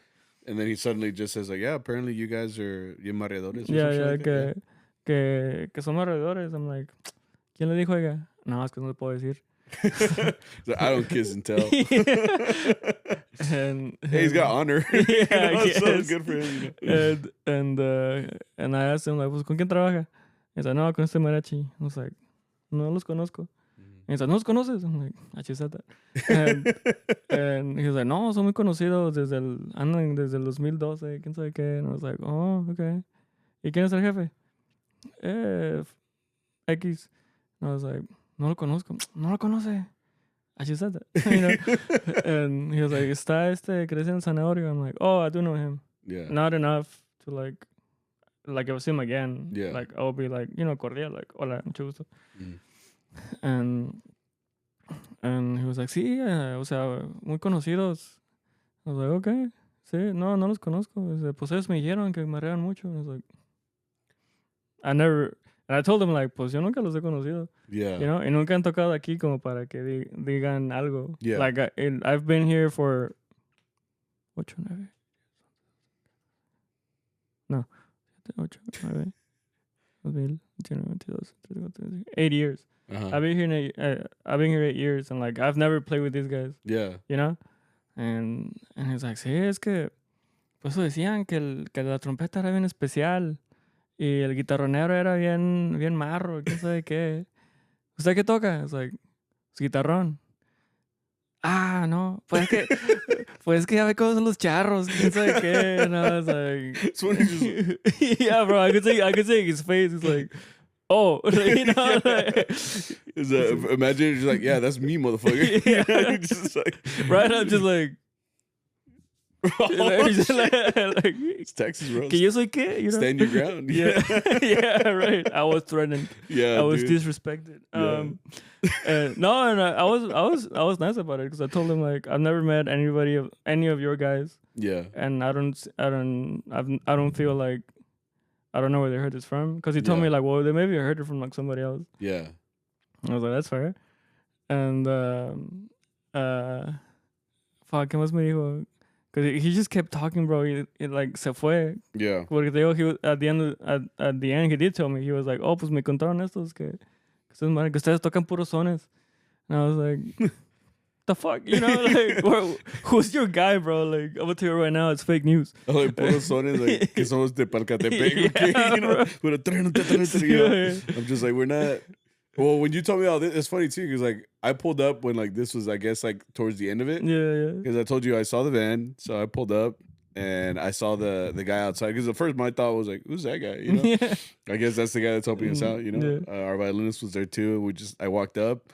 and then he suddenly just says like, yeah, apparently you guys are mareadores. Que son mareadores. I'm like, ¿quién le dijo, oiga? No, es que no le puedo decir. So I don't kiss and tell. And hey, he's got honor. Yeah, you know, so good for him. You know? And I asked him like, pues, ¿con quién trabaja? He's like, no, con este mariachi. I was like, no los conozco. And he's like, ¿no los conoces? I'm like, she said that. And he was like, no, son muy conocidos andan desde el 2012, quién sabe qué. And I was like, oh, okay. ¿Y quién es el jefe? X. And I was like, no lo conozco. No lo conoce. She said that. You know? And he was like, está creciendo zanahorio. I'm like, oh, I do know him. Yeah. Not enough to like, like if I see him again, Yeah. like I'll be like, you know, cordial, like, hola, mucho gusto. And he was like, sí, o sea, muy conocidos. I was like, okay, sí, no los conozco. Dice, pues ellos me dijeron que me rean mucho. And I was like, and I told him like, pues yo nunca los he conocido. Yeah. You know, y nunca han tocado aquí como para que digan algo. Yeah. Like, I've been here for 8, 9. No. 8, 9. 2019, 8 years. Uh-huh. I've been here 8 years, and like I've never played with these guys. Yeah. You know? And he's like, sí, es que por eso decían que la trompeta era bien especial y el guitarronero era bien marro, quién sabe qué. ¿Usted qué toca? Es like, es guitarrón. Ah, no, pues que ya ve cómo son los charros, quién sabe qué. And I was like, yeah, bro, I could see his face. It's like, oh, you know, like, imagine just like, yeah, that's me, motherfucker. Yeah. Just like, right? I'm just like, like, it's Texas, bro. que yo soy qué, you know? Stand your ground. Yeah, yeah, right. I was threatened. Yeah, I was dude. disrespected. Yeah. No, and I was nice about it because I told him like I've never met any of your guys. Yeah. And I don't feel like I don't know where they heard this from because he told Yeah. me like, well, they maybe heard it from like somebody else. Yeah. I was like, that's fair. And fuck, ¿qué más me dijo? Because he just kept talking, bro. It like se fue. Yeah. Porque te digo, he was, at the end, he did tell me. He was like, oh, pues me contaron estos que ustedes tocan puros sones. And I was like, the fuck? You know, like, who's your guy, bro? Like, I'm gonna tell you right now, it's fake news. Oh, like, puros sones, like, que somos de Palcatepec, Yeah, okay? You know? bro. You know? I'm just like, we're not... Well, when you told me all this, it's funny, too, because, like, I pulled up when, like, this was, I guess, like, towards the end of it. Yeah. Because I told you I saw the van, so I pulled up, and I saw the guy outside. Because at first, my thought was, like, who's that guy, you know? Yeah. I guess that's the guy that's helping us out, you know? Yeah. Our violinist was there, too, and I walked up.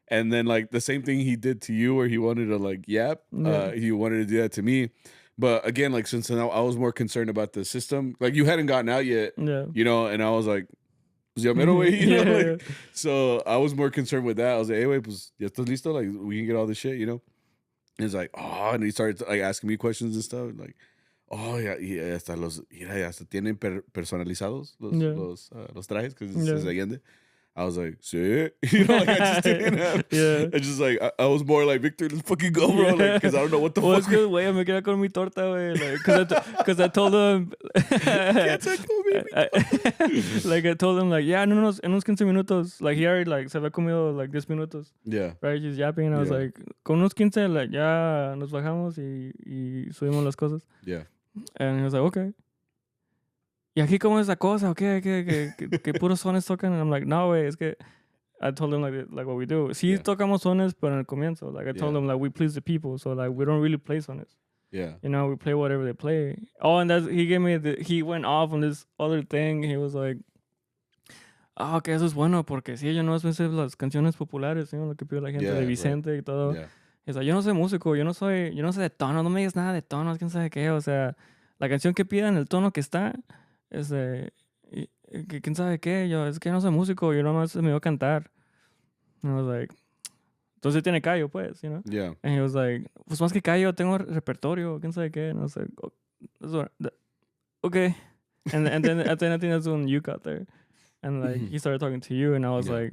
And then, like, the same thing he did to you where he wanted to, like, yap. Yeah. He wanted to do that to me. But, again, like, since now I was more concerned about the system. Like, you hadn't gotten out yet, Yeah. you know? And I was like, pues ya mero, güey, you know? Yeah. Like, so I was more concerned with that. I was like, hey, güey, pues ya estás listo? Like, we can get all this shit, you know? And he's like, oh, and he started, like, asking me questions and stuff. Like, oh, yeah, hasta hasta tienen personalizados los trajes, because it says Allende. I was like, sí. You know, like, I just didn't have. Yeah. I just, like, I was more like, Victor, let's fucking go, bro. Like, because I don't know what the fuck. Es que, güey, me quedé con mi torta, güey. Like, because I told him. Like, I told him, like, yeah, en unos 15 minutos. Like, he already, like, se había comido, like, 10 minutos. Yeah. Right? He's yapping. And I was like, con unos 15, like, ya nos bajamos y subimos las cosas. Yeah. And he was like, okay. ¿Y aquí cómo es la cosa? ¿Qué? ¿Que puros sones tocan? And I'm like, no, güey, es que... I told him, like what we do. Sí, tocamos sones, pero en el comienzo. Like, I told him, like, we please the people. So, like, we don't really play sones. Yeah. You know, we play whatever they play. Oh, and he gave me he went off on this other thing. He was like, oh, que eso es bueno, porque sí, yo no sé las canciones populares, you know, lo que pide la gente de Vicente y todo. Yeah. O sea, yo no soy músico, yo no sé de tono, no me digas nada de tonos, quién sabe qué. O sea, la canción que pidan, el tono que está, es de, quién sabe qué. Yo, es que no soy músico, yo nomás me voy a cantar. And I was like, entonces tiene callo, pues, you know? Yeah. And he was like, pues más que callo, tengo repertorio, quién sabe qué. And I was like, okay. And then I think that's when you got there. And like, he started talking to you, and I was like,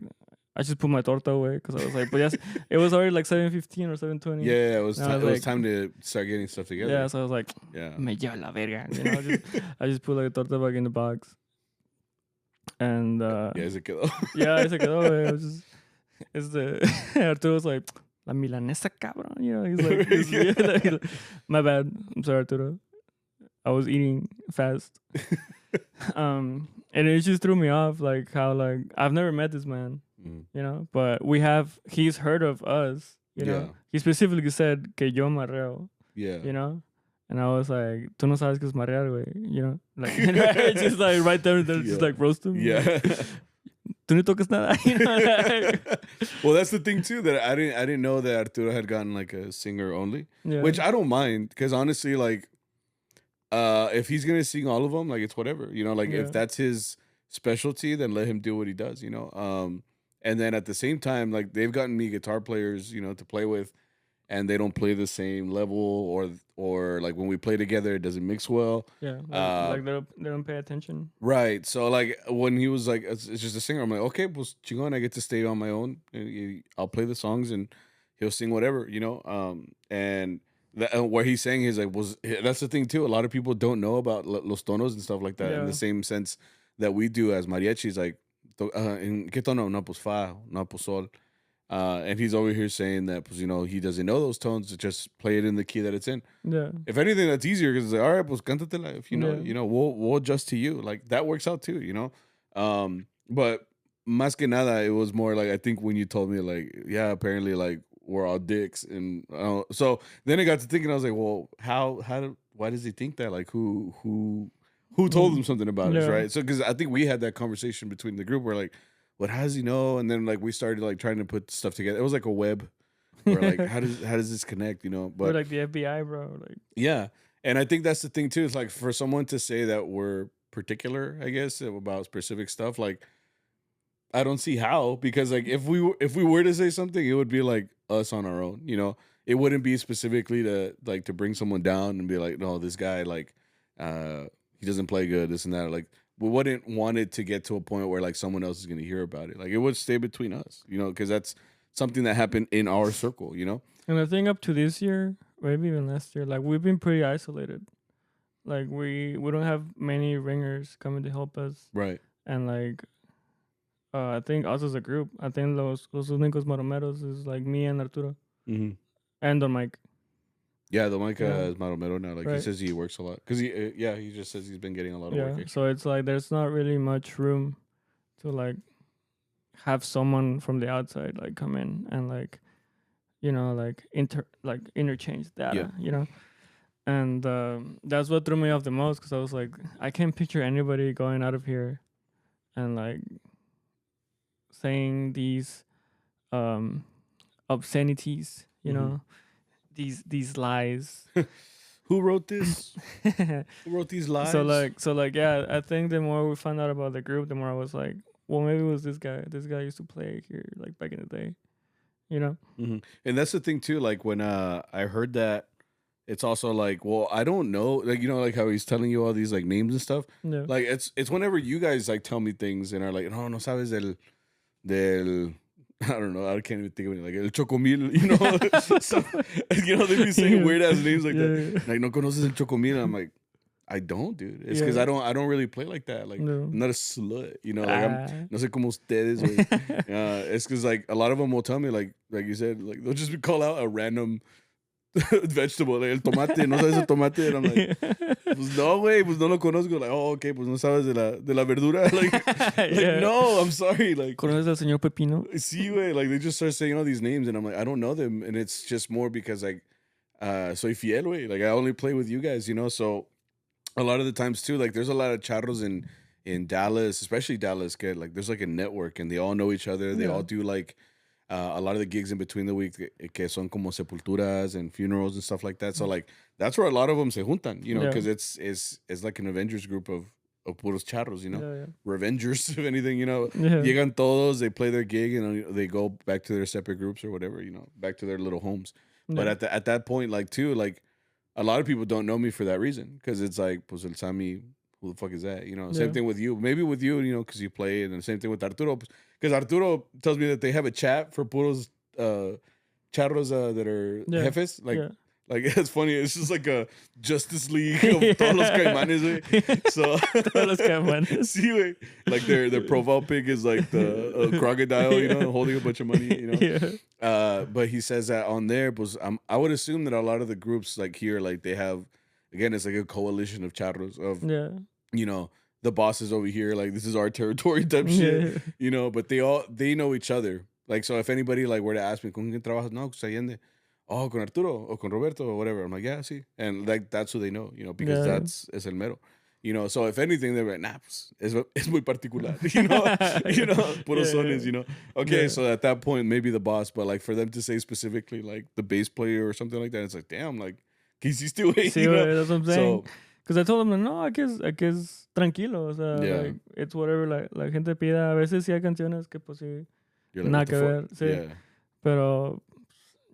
I just put my torta away, because I was like, but yes, it was already like 7:15 or 7:20. Yeah, it was like, time to start getting stuff together. Yeah, so I was like, me lleva la verga. You know, I just put like a torta back in the box. And yeah, se quedó. Yeah, se quedó. It was just, Arturo was like, la milanesa, cabrón. You know, he's like, my bad. I'm sorry, Arturo. I was eating fast. And it just threw me off, like, how, like, I've never met this man, you know, but he's heard of us, you know. He specifically said que yo marreo, you know. And I was like, tú no sabes que es marrear, güey, you know. Like, just like right there, just like roast him. Yeah. Tú no tocas nada. You know? Well, that's the thing too, that I didn't know that Arturo had gotten like a singer only, which I don't mind, because honestly, like, if he's gonna sing all of them, like it's whatever, you know. Like if that's his specialty, then let him do what he does, you know. And then at the same time, like they've gotten me guitar players, you know, to play with, and they don't play the same level, or like when we play together, it doesn't mix well. Yeah, like they don't pay attention. Right. So like when he was like, it's just a singer, I'm like, okay, pues chingon, I get to stay on my own. And I'll play the songs and he'll sing whatever, you know. And what he's saying is like, that's the thing too. A lot of people don't know about los tonos and stuff like that in the same sense that we do as mariachis. Like, en qué tono? No, pues fa, no, pues sol. And he's over here saying that, pues, you know, he doesn't know those tones, to just play it in the key that it's in. Yeah. If anything, that's easier because it's like, all right, pues cántatela. If you know, we'll adjust to you. Like that works out too, you know. But más que nada, it was more like I think when you told me like, yeah, apparently like we're all dicks, and so then I got to thinking, I was like, well, why does he think that? Like who told him something about us, right? So because I think we had that conversation between the group where like, what, how does he know? And then like we started like trying to put stuff together. It was like a web where like how does this connect, you know? But we're like the FBI, bro. Like, yeah. And I think that's the thing too. It's like for someone to say that we're particular, I guess, about specific stuff, like I don't see how, because like if we were to say something, it would be like us on our own, you know. It wouldn't be specifically to bring someone down and be like, no, this guy like he doesn't play good, this and that. Like we wouldn't want it to get to a point where like someone else is going to hear about it. Like it would stay between us, you know, because that's something that happened in our circle, you know. And I think up to this year, maybe even last year, like we've been pretty isolated. Like we don't have many ringers coming to help us, right? And like I think us as a group, I think los únicos maromeros is like me and Arturo, and Don Mike. Yeah, Don Mike is maromero now. Like he says he works a lot because he just says he's been getting a lot of work. Extra. So it's like there's not really much room to like have someone from the outside like come in and like, you know, like interchange data, you know. And that's what threw me off the most, because I was like, I can't picture anybody going out of here and like saying these obscenities, you know, these lies. Who wrote this? Who wrote these lies? So like yeah, I think the more we found out about the group, the more I was like, well, maybe it was this guy. This guy used to play here like back in the day, you know. And that's the thing too. Like when I heard that, it's also like, well, I don't know, like, you know, like how he's telling you all these like names and stuff. Yeah. Like it's whenever you guys like tell me things and are like, no sabes del I don't know, I can't even think of it, like el chocomil, you know. So, you know, they be saying weird ass names like that. Like, no conoces el chocomil. I'm like, I don't, dude. It's because I don't really play like that. Like, I'm not a slut, you know. Like, I'm no sé como ustedes. It's because like a lot of them will tell me like you said, like they'll just call out a random vegetable, like el tomate, no sabes el tomate, and I'm like, pues no, güey, pues no lo conozco. Like, oh, okay, pues no sabes de la verdura. Like no, I'm sorry. Like, ¿conoces al señor Pepino? Sí, güey. Like they just start saying all these names, and I'm like, I don't know them, and it's just more because like, soy fiel, güey. Like I only play with you guys, you know. So a lot of the times too, like there's a lot of charros in Dallas, especially Dallas. Get like there's like a network, and they all know each other. They all do like. A lot of the gigs in between the week que son como sepulturas and funerals and stuff like that. So like that's where a lot of them se juntan, you know, because it's like an Avengers group of puros charros, you know, Revengers, if anything, you know. Llegan todos, they play their gig, and they go back to their separate groups or whatever, you know, back to their little homes. But at that point, like too, like a lot of people don't know me for that reason, because it's like, pues el Sammy, who the fuck is that? You know, same thing with you. Maybe with you, you know, because you play, and the same thing with Arturo. Because Arturo tells me that they have a chat for puros charros that are jefes. Like it's funny. It's just like a Justice League of todos los caimanes, güey. So todos los caimanes. Sí, güey. Like their profile pic is like the crocodile, you know, holding a bunch of money, you know. But he says that on there, pues I would assume that a lot of the groups like here, like they have, again, it's like a coalition of charros of, you know, the bosses over here, like this is our territory type shit, you know. But they know each other. Like, so if anybody like were to ask me, ¿con quién trabajas? No, pues Allende. Oh, con Arturo or con Roberto or whatever. I'm like, yeah, sí. And like that's who they know, you know, because that's es el mero. You know, so if anything, they're like, nah, pues, es muy particular, you know, puros sones, you know. Okay, so at that point, maybe the boss, but like for them to say specifically like the bass player or something like that, it's like, damn, like, ¿qué hiciste, güey? Sí, güey, that's what I'm saying. Because I told them, no, aquí es tranquilo. O sea, Yeah. like, it's whatever la gente pida. A veces sí hay canciones que pues sí, You're like, nada what the que ver. fuck? Sí. Yeah. Pero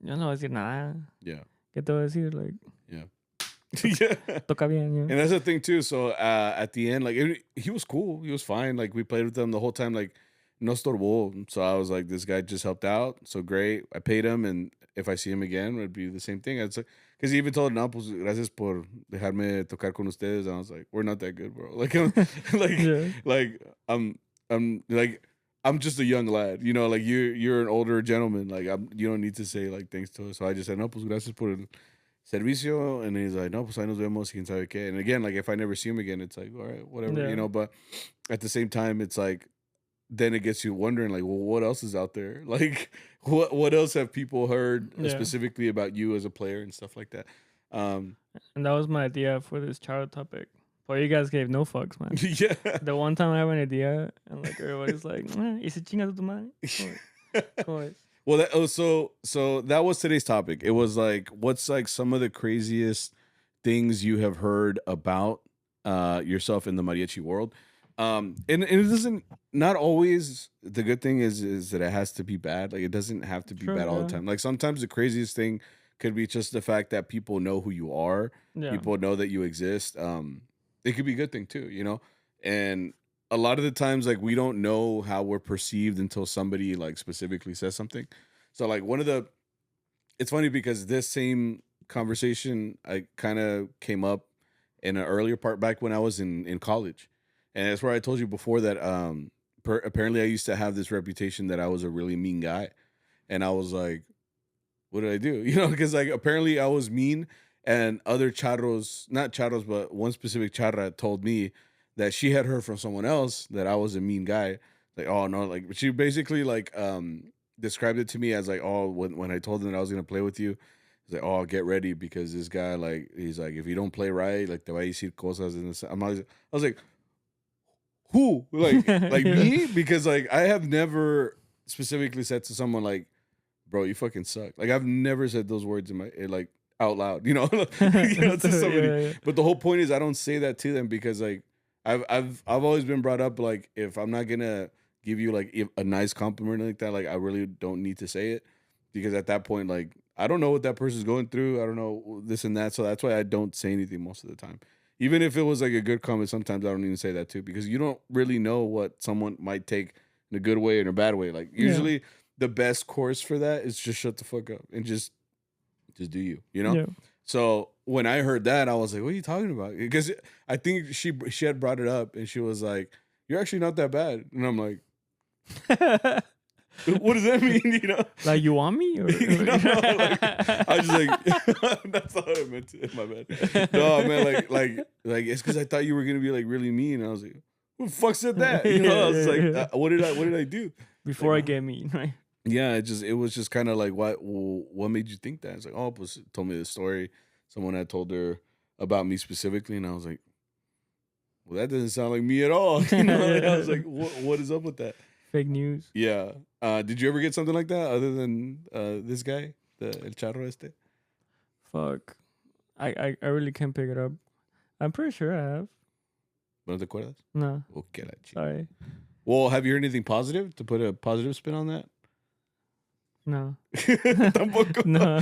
yo no voy a decir nada. Yeah. ¿Qué te voy a decir? Like, Yeah. Yeah. toca bien, yeah. And that's the thing too. So at the end, like he was cool. He was fine. Like we played with them the whole time. Like no estorbó. So I was like, this guy just helped out. So great. I paid him, and if I see him again, it'd be the same thing. It's like, because he even told, no, pues gracias por dejarme tocar con ustedes. And I was like, we're not that good, bro. Like, like, Yeah. like I'm like. I'm just a young lad, you know. Like you're an older gentleman. Like you don't need to say like thanks to us. So I just said no, pues gracias por el servicio, and he's like, no, pues ahí nos vemos, quién sabe qué. And again, like if I never see him again, it's like, all right, whatever, Yeah. you know. But at the same time, it's like, then it gets you wondering, like, well, what else is out there? Like, what else have people heard specifically about you as a player and stuff like that? And that was my idea for this Charro topic. But you guys gave no fucks, man. Yeah. The one time I have an idea, and like everybody's like, ¿y si chingas a tu madre? Well, so that was today's topic. It was like, what's like some of the craziest things you have heard about yourself in the mariachi world? And it doesn't, not always. The good thing is that it has to be bad. Like it doesn't have to be bad all the time. Like sometimes the craziest thing could be just the fact that people know who you are. Yeah. People know that you exist. It could be a good thing too, you know? And a lot of the times, like, we don't know how we're perceived until somebody like specifically says something. So like it's funny because this same conversation, I kind of came up in an earlier part back when I was in college. And that's where I told you before that apparently I used to have this reputation that I was a really mean guy. And I was like, what did I do? You know, because like apparently I was mean, and other charros, not charros, but one specific charra told me that she had heard from someone else that I was a mean guy. Like, oh no, like she basically like described it to me as like, oh, when I told them that I was gonna play with you, he's like, oh, get ready because this guy, like, he's like, if you don't play right, like te va a decir cosas. And I was like, who? Like me? Because like I have never specifically said to someone like, bro, you fucking suck. Like I've never said those words in my like out loud, you know, to somebody. Yeah. But the whole point is I don't say that to them because like I've always been brought up like if I'm not gonna give you like a nice compliment like that, like I really don't need to say it because at that point like I don't know what that person's going through. I don't know this and that, so that's why I don't say anything most of the time. Even if it was like a good comment, sometimes I don't even say that too because you don't really know what someone might take in a good way or in a bad way. Like usually the best course for that is just shut the fuck up and just do you, you know? Yeah. So when I heard that, I was like, what are you talking about? Because I think she had brought it up and she was like, you're actually not that bad. And I'm like, what does that mean? You know? Like you want me? Or no, like, I was just like, that's not what I meant to, my bad. No, man, like it's because I thought you were going to be like really mean. I was like, who the fuck said that? You know, I was like, what did I do? Before I get mean, right? Yeah, it was just kind of like what made you think that? It's like, oh, pues told me the story. Someone had told her about me specifically, and I was like, well, that doesn't sound like me at all. You know, like, I was like, what is up with that? Fake news. Yeah. Did you ever get something like that other than this guy, el charro este? Fuck, I really can't pick it up. I'm pretty sure I have. ¿No te acuerdas? No. Okay, sorry. Well, have you heard anything positive to put a positive spin on that? No. Tampoco. No.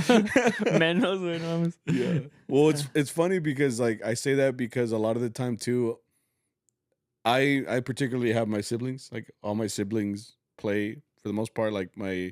Menos, güey. Yeah. Well, it's funny because like I say that because a lot of the time too, I particularly have my siblings. Like all my siblings play for the most part. Like my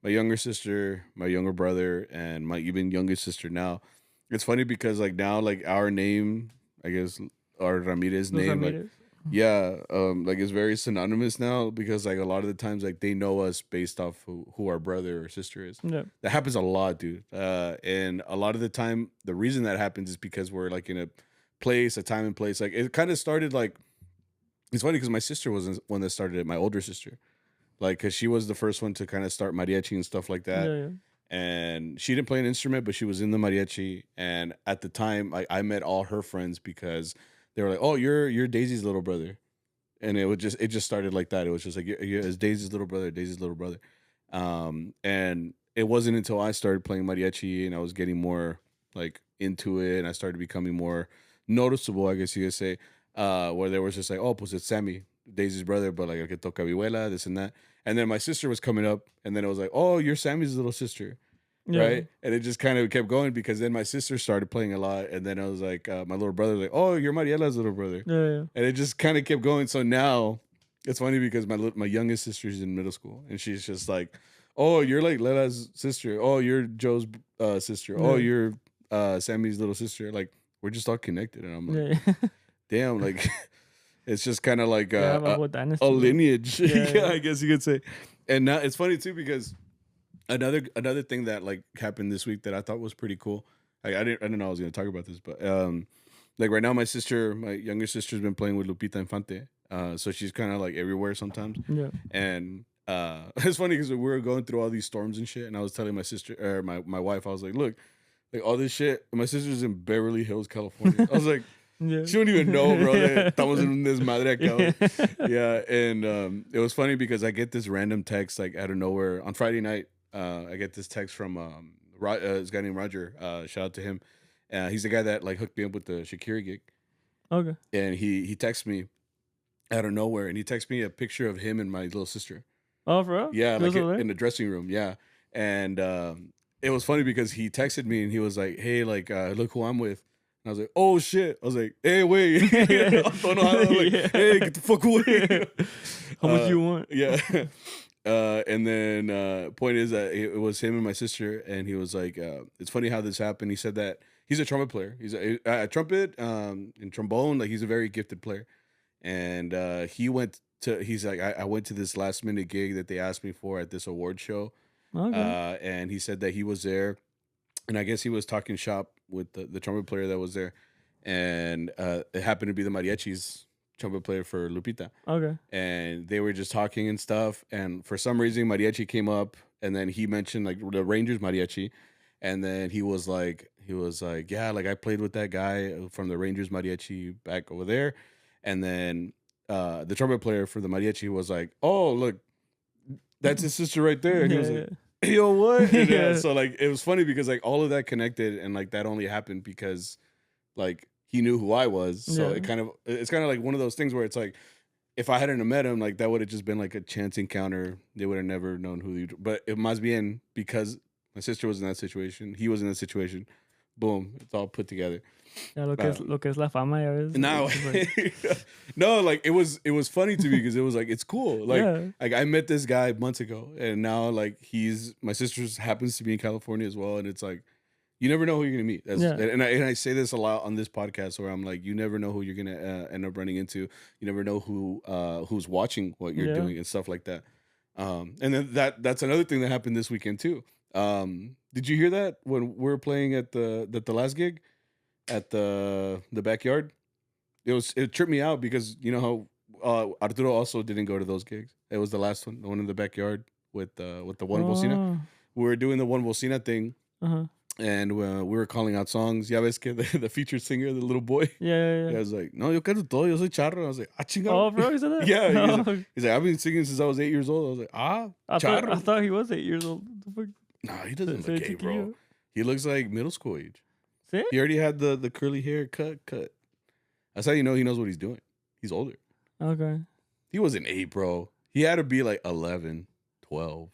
younger sister, my younger brother, and my even youngest sister now. It's funny because like now like our name, I guess our Ramirez name, Ramirez. Like, yeah, like it's very synonymous now because like a lot of the times like they know us based off who our brother or sister is. Yeah. That happens a lot, dude. And a lot of the time the reason that happens is because we're like in a time and place. Like it kind of started like, it's funny because my sister was one that started it, my older sister. Like, cause she was the first one to kind of start mariachi and stuff like that. Yeah. And she didn't play an instrument, but she was in the mariachi. And at the time, I met all her friends because they were like, "Oh, you're Daisy's little brother," and it just started like that. It was just like, "It's Daisy's little brother, Daisy's little brother." And it wasn't until I started playing mariachi and I was getting more like into it, and I started becoming more noticeable, I guess you could say, where there was just like, oh, pues it's Sammy, Daisy's brother, but like, el que toca vihuela, this and that. And then my sister was coming up, and then it was like, oh, you're Sammy's little sister. Yeah. Right. And it just kind of kept going because then my sister started playing a lot. And then I was like, my little brother was like, oh, you're Mariela's little brother. Yeah. And it just kind of kept going. So now it's funny because my youngest sister's in middle school and she's just like, oh, you're like Lela's sister. Oh, you're Joe's sister. Oh, you're Sammy's little sister. Like, we're just all connected. And I'm like, damn, like, it's just kind of like a lineage. Yeah, I guess you could say. And now it's funny too because another thing that like happened this week that I thought was pretty cool. Like, I didn't know I was gonna talk about this, but like right now my younger sister's been playing with Lupita Infante. So she's kind of like everywhere sometimes. Yeah. And it's funny because we were going through all these storms and shit, and I was telling my sister or my wife, I was like, look, like all this shit. My sister's in Beverly Hills, California. I was like, she don't even know, bro. Estamos en un desmadre acá. Yeah, and it was funny because I get this random text like out of nowhere on Friday night. I get this text from this guy named Roger. Shout out to him. He's the guy that like hooked me up with the Shakira gig. Okay. And he texts me out of nowhere, and he texts me a picture of him and my little sister. Oh, for real? Yeah, like in the dressing room. Yeah, and it was funny because he texted me and he was like, "Hey, like look who I'm with." And I was like, "Oh shit!" I was like, "Hey, wait!" I don't know how. I'm like, "Hey, get the fuck away!" How much you want? Yeah. And then point is that it was him and my sister, and he was like, it's funny how this happened. He said that he's a trumpet player. He's a trumpet and trombone. Like, he's a very gifted player. And he's like, I went to this last minute gig that they asked me for at this award show. Okay. And he said that he was there, and I guess he was talking shop with the trumpet player that was there. And it happened to be the mariachis trumpet player for Lupita. Okay. And they were just talking and stuff. And for some reason, Mariachi came up, and then he mentioned like the Rangers Mariachi. And then he was like, yeah, like I played with that guy from the Rangers Mariachi back over there. And then the trumpet player for the Mariachi was like, oh, look, that's his sister right there. And he was like, yo, what? And, so like, it was funny because like all of that connected, and like that only happened because like he knew who I was. So it's kind of like one of those things where it's like, if I hadn't met him, like that would have just been like a chance encounter. They would have never known who he, but it must be in because my sister was in that situation. He was in that situation. Boom. It's all put together. Yeah, lo que es la fama, ya ves. No, no, like it was funny to me because it was like, it's cool. Like, like I met this guy months ago, and now like my sister happens to be in California as well. And it's like, you never know who you're going to meet. And I say this a lot on this podcast where I'm like, you never know who you're going to end up running into. You never know who's watching what you're doing and stuff like that. And then that's another thing that happened this weekend too. Did you hear that when we were playing at the last gig at the backyard? It tripped me out because you know how Arturo also didn't go to those gigs. It was the last one, the one in the backyard with the one bocina. We were doing the one bocina thing. And we were calling out songs. Ya ves que the featured singer, the little boy. Yeah. I was like, no, yo canto todo, yo soy charro. I was like, ah, chingado. Oh, bro, he said that? Yeah. He's like, I've been singing since I was 8 years old. I was like, charro. I thought he was 8 years old. Nah, he doesn't look 8, bro. He looks like middle school age. ¿Sí? He already had the curly hair cut. That's how you know he knows what he's doing. He's older. Okay. He wasn't 8, bro. He had to be like 11, 12.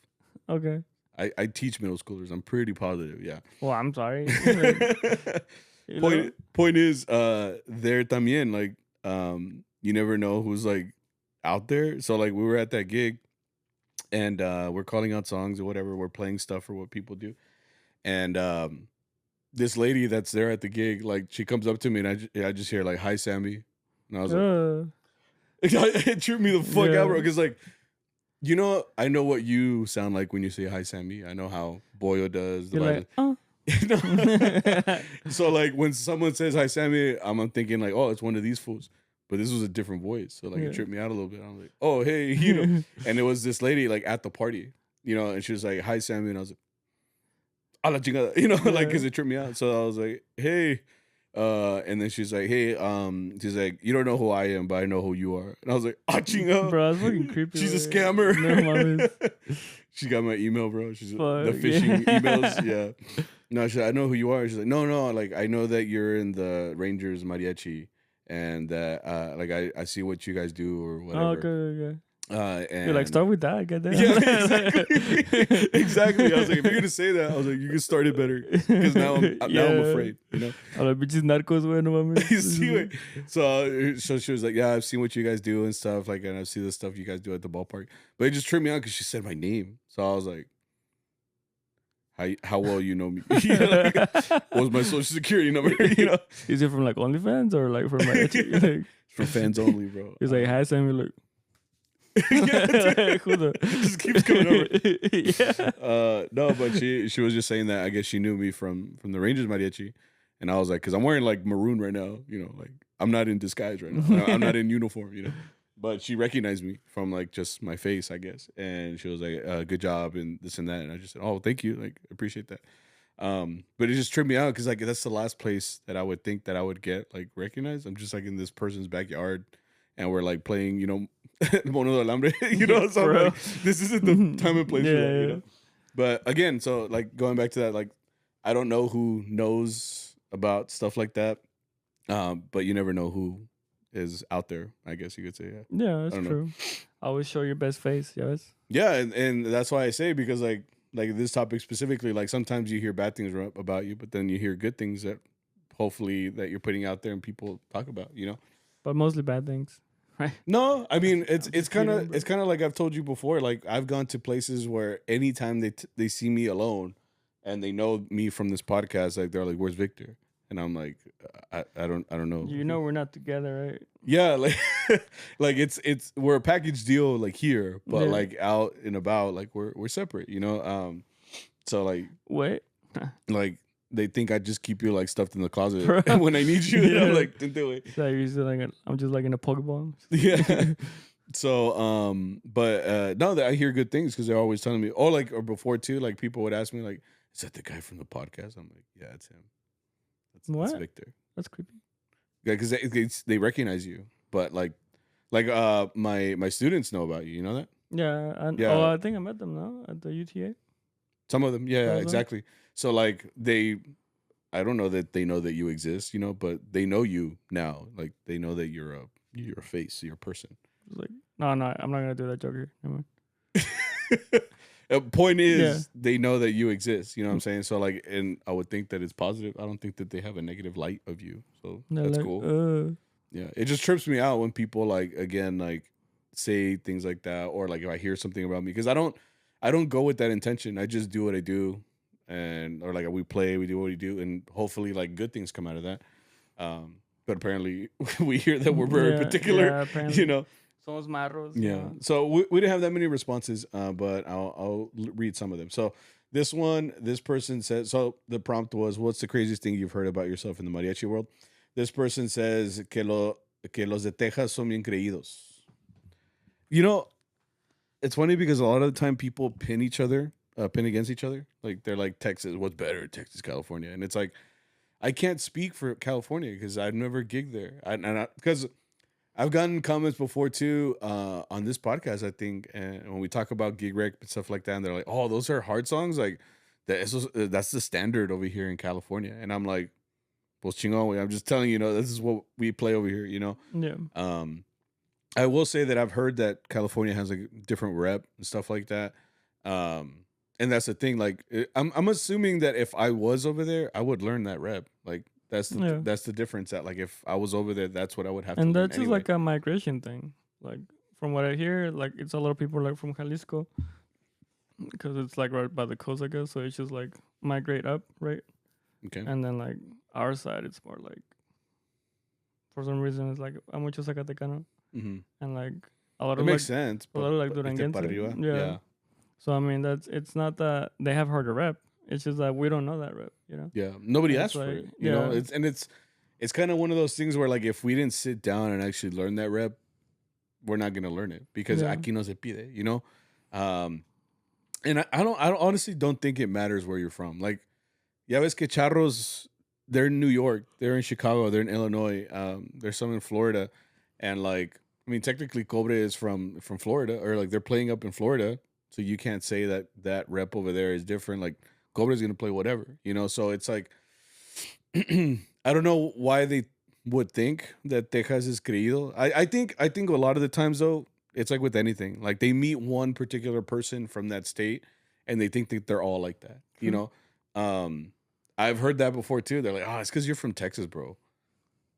Okay. I teach middle schoolers. I'm pretty positive. Yeah. Well, I'm sorry. Point is, there también, like, you never know who's like out there. So like, we were at that gig, and we're calling out songs or whatever. We're playing stuff for what people do, and this lady that's there at the gig, like, she comes up to me, and I just hear like, "Hi, Sammy," and I was like, it tripped me the fuck out, bro, because like, you know, I know what you sound like when you say "Hi, Sammy." I know how Boyo does. You're like, oh. So like, when someone says "Hi, Sammy," I'm thinking like, oh, it's one of these fools. But this was a different voice, so like it tripped me out a little bit. I'm like, oh, hey, you know. And it was this lady like at the party, you know, and she was like, "Hi, Sammy," and I was like, "A la chingada," you know, like, because it tripped me out. So I was like, "Hey." And then she's like, "Hey," she's like, "You don't know who I am, but I know who you are." And I was like, "Ah, chinga." Bro, that's fucking creepy. She's a scammer. No, She got my email, bro. She's the phishing emails. Yeah. No, I know who you are. She's like, no, like I know that you're in the Rangers mariachi, and that like I see what you guys do or Oh, whatever. okay. You're like, And start with that, goddamn. yeah, exactly, exactly. I was like, if you're gonna say that, I was like, you can start it better because now I'm afraid, you know. I'm like, bitches narcos, güey, no mames. You see what? So she was like, yeah, I've seen what you guys do and stuff, like, and I've seen the stuff you guys do at the ballpark. But it just tripped me out because she said my name, so I was like, how well you know me? You know, like, what was my social security number? You know, is it from like OnlyFans or like from Mariachi? Like, for fans only, bro. He's like, hi, Sammy. Look. Who the just keeps coming over. Yeah. No, but she was just saying that I guess she knew me from the Rangers mariachi, and I was like, because I'm wearing like maroon right now, you know, like I'm not in disguise right now. I'm not in uniform, you know. But she recognized me from like just my face, I guess, and she was like, "Good job," and this and that, and I just said, "Oh, thank you, like appreciate that." But it just tripped me out because like that's the last place that I would think that I would get like recognized. I'm just like in this person's backyard, and we're like playing, you know, Mono de Alambre, you know. So I'm like, this isn't the time and place for that, you know. But again, so like going back to that, like I don't know who knows about stuff like that, but you never know who is out there, I guess you could say. Yeah, that's true. Always show your best face, yes. Yeah, and that's why I say, because like this topic specifically, like sometimes you hear bad things about you, but then you hear good things that hopefully that you're putting out there and people talk about, you know. But mostly bad things, right? No, I mean it's kind of like I've told you before. Like I've gone to places where anytime they see me alone, and they know me from this podcast, like they're like, "Where's Victor?" And I'm like, I don't know. You know we're not together, right? Yeah, like like it's we're a package deal like here, but like out and about, like we're separate, you know. So like what? Like they think I just keep you like stuffed in the closet when I need you. Yeah. And I'm like, don't do it. So I'm just like in a Pokeball. Yeah. So but no, that I hear good things because they're always telling me. Or before too, like people would ask me like, "Is that the guy from the podcast?" I'm like, "Yeah, it's him. That's Victor." That's creepy. Yeah, because they recognize you, but like my students know about you. You know that? Yeah. Oh, I think I met them now at the UTA. Some of them, yeah, exactly. So like I don't know that they know that you exist, you know, but they know you now. Like they know that you're a face, you're a person. Like no, I'm not gonna do that joke here. Never mind. Point is, they know that you exist. You know what I'm saying? So like, and I would think that it's positive. I don't think that they have a negative light of you. So that's like, cool. Yeah, it just trips me out when people like again like say things like that, or like if I hear something about me, because I don't go with that intention. I just do what I do, or like we play, we do what we do, and hopefully like good things come out of that. But apparently we hear that we're very particular, you know. Somos marros. Yeah. So we didn't have that many responses, but I'll read some of them. So this person said, so the prompt was, what's the craziest thing you've heard about yourself in the mariachi world? This person says que los de Texas son bien creídos. You know, it's funny because a lot of the time people pin against each other. Like they're like, Texas, what's better, Texas, California? And it's like, I can't speak for California because I've never gigged there. Because I've gotten comments before too on this podcast, I think, and when we talk about gig rec and stuff like that, and they're like, "Oh, those are hard songs. Like that's the standard over here in California." And I'm like, "Pues chingón, I'm just telling you, this is what we play over here, you know." Yeah. I will say that I've heard that California has a different rep and stuff like that. And that's the thing. Like, I'm assuming that if I was over there, I would learn that rep. Like, that's the difference. That like if I was over there, that's what I would have to learn. And that's anyway. Just like a migration thing. Like from what I hear, like it's a lot of people like from Jalisco, because it's like right by the coast, I guess. So it's just like migrate up, right? Okay. And then like our side, it's more like for some reason it's like I'm mucho Zacatecano, and like a lot of makes sense. A lot of like Duranguense. Yeah. So I mean it's not that they have harder rep. It's just that we don't know that rep, you know. Yeah, nobody asked for it, you know. It's kind of one of those things where like if we didn't sit down and actually learn that rep, we're not gonna learn it because aquí no se pide, you know. And I honestly don't think it matters where you're from. Like, ya ves que charros, they're in New York, they're in Chicago, they're in Illinois, there's some in Florida, and like I mean technically Cobre is from Florida, or like they're playing up in Florida, so you can't say that rep over there is different. Like Cobra's gonna play whatever, you know. So it's like I don't know why they would think that Texas is creído. I think a lot of the times though, it's like with anything. Like they meet one particular person from that state and they think that they're all like that. You know? I've heard that before too. They're like, oh, it's because you're from Texas, bro.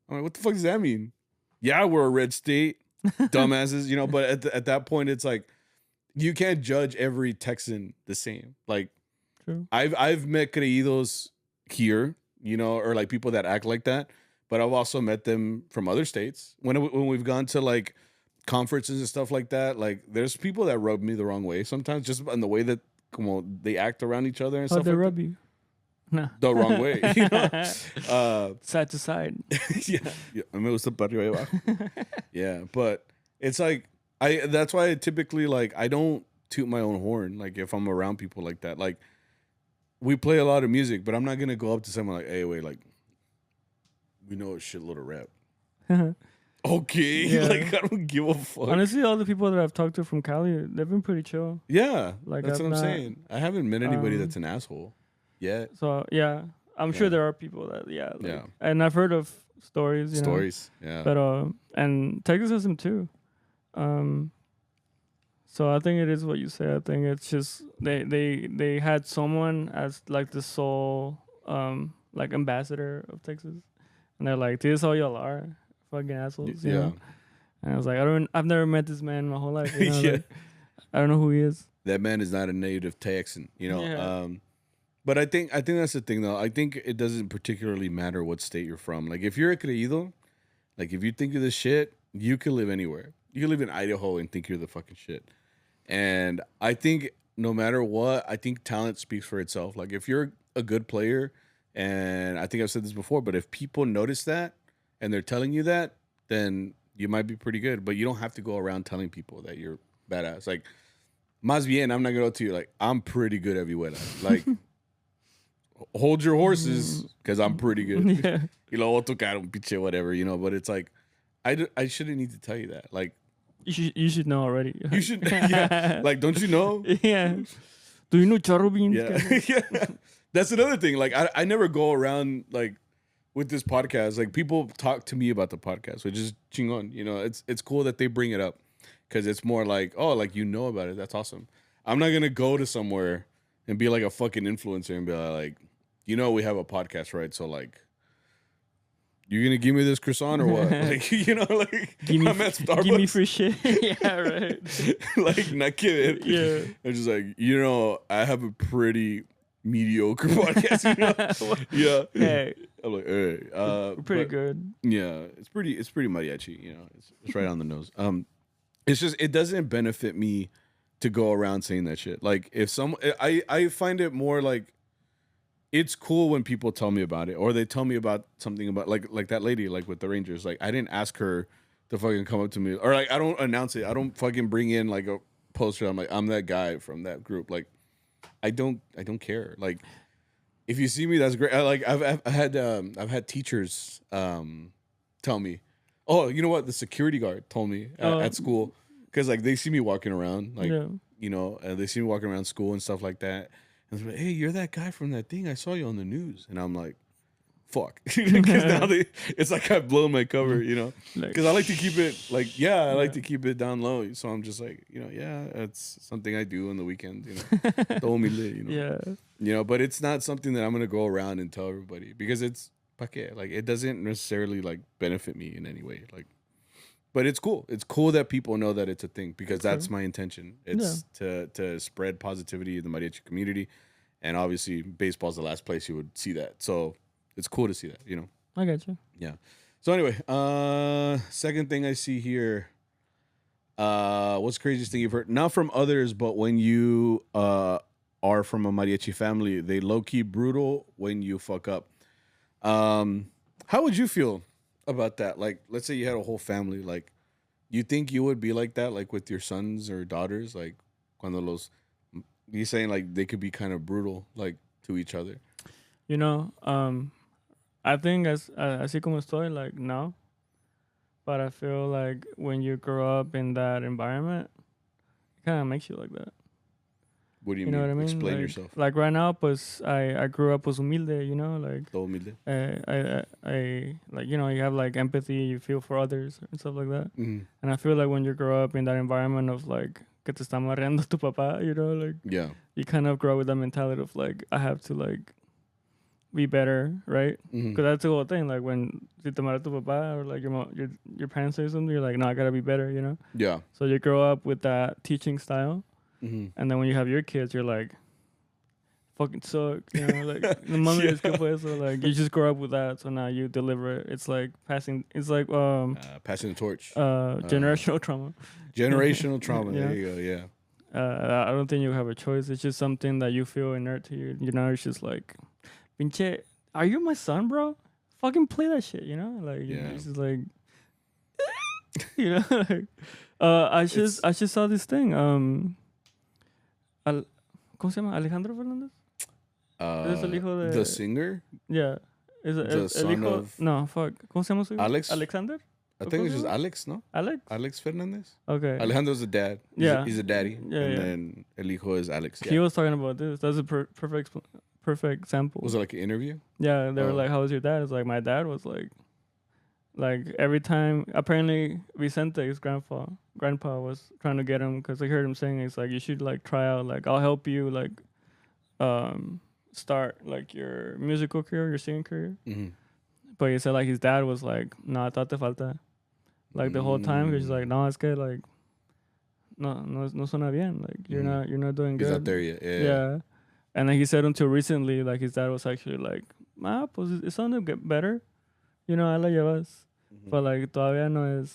I'm like, what the fuck does that mean? Yeah, we're a red state, dumbasses, you know, but at that point, it's like you can't judge every Texan the same. Like True. I've met creídos here, you know, or like people that act like that, but I've also met them from other states. When we've gone to like conferences and stuff like that, like there's people that rub me the wrong way sometimes, just in the way that they act around each other and How'd stuff. they Like rub you? No. the wrong way, you know? Side to side. Yeah, me gusta para arriba y abajo. Yeah, but it's like that's why I typically like I don't toot my own horn like if I'm around people like that. Like we play a lot of music, but I'm not gonna go up to someone like, hey, wait, like we know a shitload of rap. Okay, Yeah. like I don't give a fuck. Honestly, all the people that I've talked to from Cali, they've been pretty chill. Yeah, Like, that's I've what I'm not, saying. I haven't met anybody that's an asshole yet. So yeah, I'm sure there are people that and I've heard of stories. You know, yeah. but and Texas has them too. So I think it is what you say. I think it's just they had someone as like the sole like ambassador of Texas, and they're like, "This is all y'all are, fucking assholes." You know? And I was like, I've never met this man my whole life. You know? Like, I don't know who he is. That man is not a native Texan, you know. Yeah. But I think that's the thing though. I think it doesn't particularly matter what state you're from. Like if you're a creído, like if you think you're the shit, you can live anywhere. You can live in Idaho and think you're the fucking shit. And I think no matter what, I think talent speaks for itself. Like if you're a good player, and I think I've said this before, but if people notice that and they're telling you that, then you might be pretty good. But you don't have to go around telling people that you're badass. Like, más bien, I'm not gonna go to you like I'm pretty good at vihuela. Like, hold your horses because I'm pretty good. Yeah. You know, tocar un pinche whatever. You know, but it's like I shouldn't need to tell you that. Like. You should know already. You should, yeah. Like, don't you know? Yeah. Do you know CharroBeans? Yeah. Yeah. That's another thing. Like, I never go around, like, with this podcast. Like, people talk to me about the podcast, which is chingon. You know, it's cool that they bring it up because it's more like, oh, like, you know about it. That's awesome. I'm not going to go to somewhere and be like a fucking influencer and be like, you know, we have a podcast, right? So, like, you gonna give me this croissant or what? Like, you know, like I'm at Starbucks. Give me free shit. Yeah, right. Like, not kidding. Yeah. I'm just like, you know, I have a pretty mediocre podcast. You know? Yeah. Hey. I'm like, hey. We're pretty good. Yeah, it's pretty mariachi. You know, it's right on the nose. It's just it doesn't benefit me to go around saying that shit. Like, if I find it more like. It's cool when people tell me about it or they tell me about something about like that lady like with the Rangers. Like I didn't ask her to fucking come up to me or like I don't announce it. I don't fucking bring in like a poster. I'm like I'm that guy from that group. Like I don't care. Like if you see me, that's great. I've had teachers tell me, oh, you know what? The security guard told me at school because like they see me walking around like you know they see me walking around school and stuff like that. And they're like, hey, you're that guy from that thing. I saw you on the news. And I'm like, fuck. Because now it's like I've blown my cover, you know? Because I like to keep it, like, I like to keep it down low. So I'm just like, you know, it's something I do on the weekend, you know? Don't me lit, you know? Yeah. You know, but it's not something that I'm going to go around and tell everybody. Because it's, like, it doesn't necessarily, like, benefit me in any way. Like, but it's cool. It's cool that people know that it's a thing because that's my intention. It's to spread positivity in the mariachi community. And obviously, baseball's the last place you would see that. So it's cool to see that, you know? I got you. Yeah. So anyway, second thing I see here. What's the craziest thing you've heard? Not from others, but when you are from a mariachi family, they low-key brutal when you fuck up. How would you feel about that? Like, let's say you had a whole family. Like, you think you would be like that, like with your sons or daughters? Like, cuando los, you saying like they could be kind of brutal, like to each other. You know, I think así como estoy, like now, but I feel like when you grow up in that environment, it kind of makes you like that. What do you You know mean? what I mean? Explain yourself. Like right now, pues I grew up pues humilde, you know, like Todo humilde. I like, you know, you have like empathy, you feel for others and stuff like that. Mm-hmm. And I feel like when you grow up in that environment of like que te está marreando tu papá, you know, like Yeah. you kind of grow up with that mentality of like I have to like be better, right? Because that's the whole thing. Like when si te marrea tu papá or like your parents say something, you're like, no, I gotta be better, you know. Yeah. So you grow up with that teaching style, and then when you have your kids, you're like, fucking suck, you know, like the mother is que fue eso, like you just grow up with that, so now you deliver it. It's like passing passing the torch. Generational trauma. Generational trauma. Yeah. There you go. Yeah. I don't think you have a choice. It's just something that you feel inert to you. You know, it's just like, pinche, are you my son, bro? Fucking play that shit, you know? Like, you know, it's just like, you know, like, I just saw this thing. ¿Cómo se llama? Alejandro Fernández? ¿Es el hijo de... The singer? Yeah. Is it el son hijo... of... No, fuck. ¿Cómo se llama su hijo? Alex? Alexander? I think it's just Alex, no? Alex? Alex Fernandez? Okay. Alejandro's the dad. He's a daddy. Yeah, and then el hijo is Alex. He was talking about this. That's a perfect example. Was it like an interview? Yeah, they were like, how was your dad? It's like, my dad was like every time, apparently Vicente's grandpa was trying to get him, because I heard him saying, it's like, you should like try out, like, I'll help you, like, start like your musical career, your singing career. But he said like his dad was like, no, te falta. Like the whole time, because he's like, no, es que like, no suena bien. Like you're not doing good. He's not there yet. Yeah. And then he said until recently, like his dad was actually like, pues it sounded better. You know, ahí la llevas. But like todavía no es,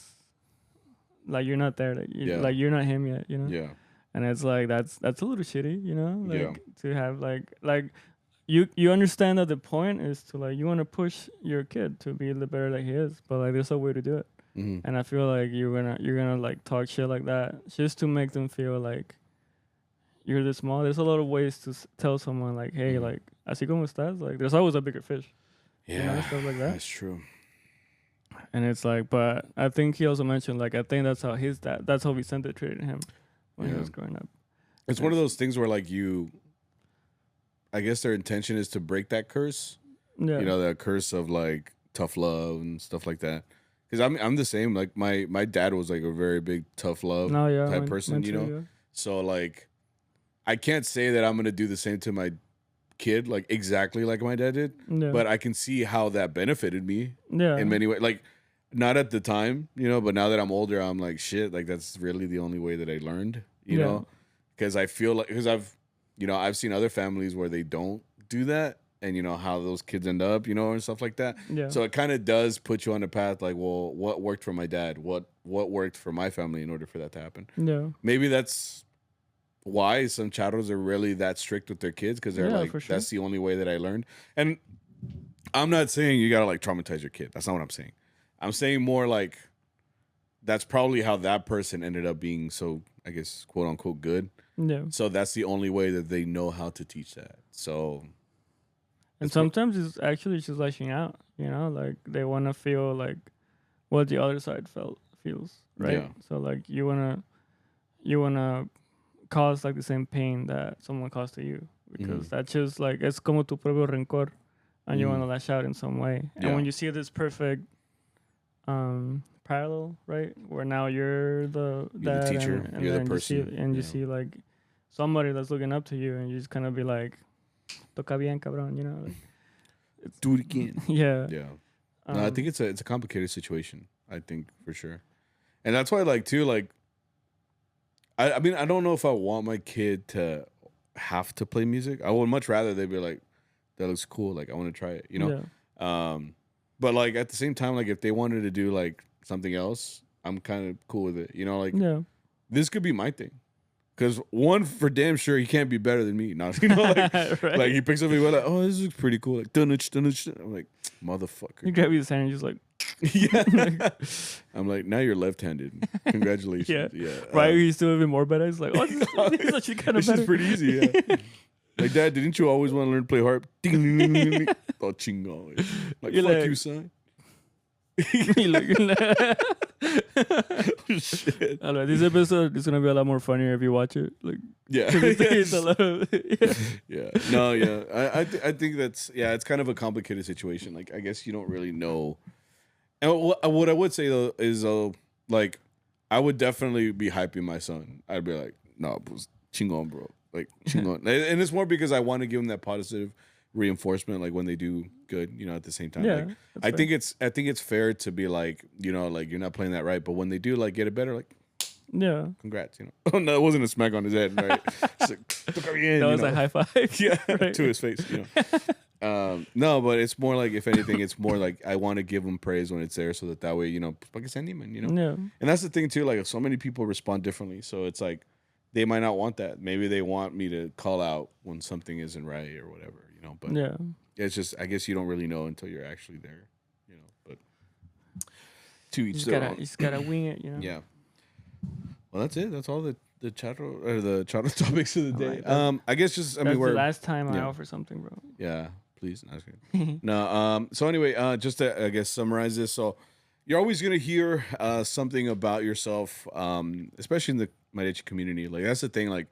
like you're not there. Like you're not him yet, you know? Yeah. And it's like, that's a little shitty, you know? Like to have like you understand that the point is to like, you want to push your kid to be the better that he is, but like there's a way to do it. And I feel like you're gonna like talk shit like that just to make them feel like you're this small. There's a lot of ways to tell someone like, hey, like, así como estás, like there's always a bigger fish. Yeah, you know, stuff like that. That's true. And it's like, but I think he also mentioned like, I think that's how that's how Vicente treated him when he was growing up. It's one of those things where like I guess their intention is to break that curse. Yeah. You know, that curse of like tough love and stuff like that. Because I'm the same. Like my dad was like a very big tough love type person, you know? Yeah. So like I can't say that I'm gonna do the same to my kid, like exactly like my dad did. Yeah. But I can see how that benefited me in many ways. Like not at the time, you know, but now that I'm older, I'm like, shit, like that's really the only way that I learned, you know? Because I feel like, because I've seen other families where they don't do that, and you know how those kids end up, you know, and stuff like that. Yeah. So it kind of does put you on the path, like, well, what worked for my dad? What worked for my family in order for that to happen? Yeah. Maybe that's why some charros are really that strict with their kids, because they're like, that's the only way that I learned. And I'm not saying you gotta like traumatize your kid. That's not what I'm saying. I'm saying more like that's probably how that person ended up being so, I guess, quote unquote, good. Yeah. So that's the only way that they know how to teach that. So. And sometimes it's actually just lashing out, you know, like they want to feel like what the other side feels, right? Yeah. So like you wanna cause like the same pain that someone caused to you, because that's just like, it's como tu propio rencor, and you want to lash out in some way. And when you see this perfect parallel, right, where now you're the teacher, and you're the person, you see like somebody that's looking up to you, and you just kind of be like, toca bien, cabrón, you know? Like, do it again. Yeah. Yeah. No, I think it's a complicated situation, I think, for sure. And that's why, like, too, like, I mean, I don't know if I want my kid to have to play music. I would much rather they be like, that looks cool, like, I want to try it, you know? Yeah. But, like, at the same time, like, if they wanted to do, like, something else, I'm kind of cool with it, you know? Like, this could be my thing. Because one, for damn sure, he can't be better than me. Not, you know, like, right. Like he picks up and like, oh, this looks pretty cool. Like, dunich. I'm like, motherfucker. You grab his hand and just like, yeah. I'm like, now you're left-handed. Congratulations. Yeah. Right, he's still even more better. He's like, oh, this is actually kind of better. This is pretty easy, yeah. Like, Dad, didn't you always want to learn to play harp? Oh, chingo. Like, fuck you, son. Shit. I don't know, this episode is gonna be a lot more funnier if you watch it. Like, Yeah. it's a lot of Yeah. No, yeah. I think that's, yeah, it's kind of a complicated situation. Like, I guess you don't really know. And what I would say though is like, I would definitely be hyping my son. I'd be like, no, pues chingon, bro. Like chingon. And it's more because I want to give him that positive reinforcement, like when they do good, you know, at the same time. Yeah, Like, I think it's fair to be like, you know, like you're not playing that right, but when they do like get it better, like, yeah. congrats, you know. Oh no, it wasn't a smack on his head, right? It's like, That was a high five. Yeah, right. to his face, you know. No, but it's more like, if anything, it's more like I want to give him praise when it's there, so that way, you know, like it's anyone, you know. Yeah. And that's the thing too. Like, so many people respond differently, so it's like they might not want that. Maybe they want me to call out when something isn't right or whatever, you know. But Yeah. it's just, I guess you don't really know until you're actually there, you know. But to You each just their gotta own. you just gotta wing it, you know. Yeah. Well, that's it. That's all the charro topics of the day. Alright, I guess just, I That's mean, we're the last time I yeah. offer something, bro. Yeah, please. No, no. So anyway, just to, I guess, summarize this. So you're always gonna hear something about yourself, especially in the mariachi community. Like, that's the thing. Like,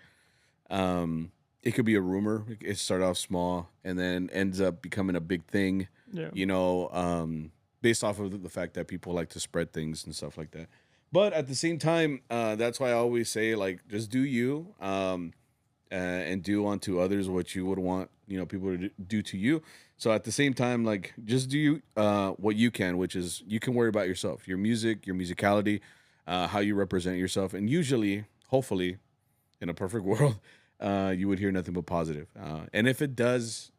it could be a rumor. It started off small and then ends up becoming a big thing. Yeah. You know, based off of the fact that people like to spread things and stuff like that. But at the same time, that's why I always say, like, just do you, and do unto others what you would want, you know, people to do to you. So at the same time, like, just do you, what you can, which is you can worry about yourself, your music, your musicality, how you represent yourself. And usually, hopefully, in a perfect world, you would hear nothing but positive. And if it does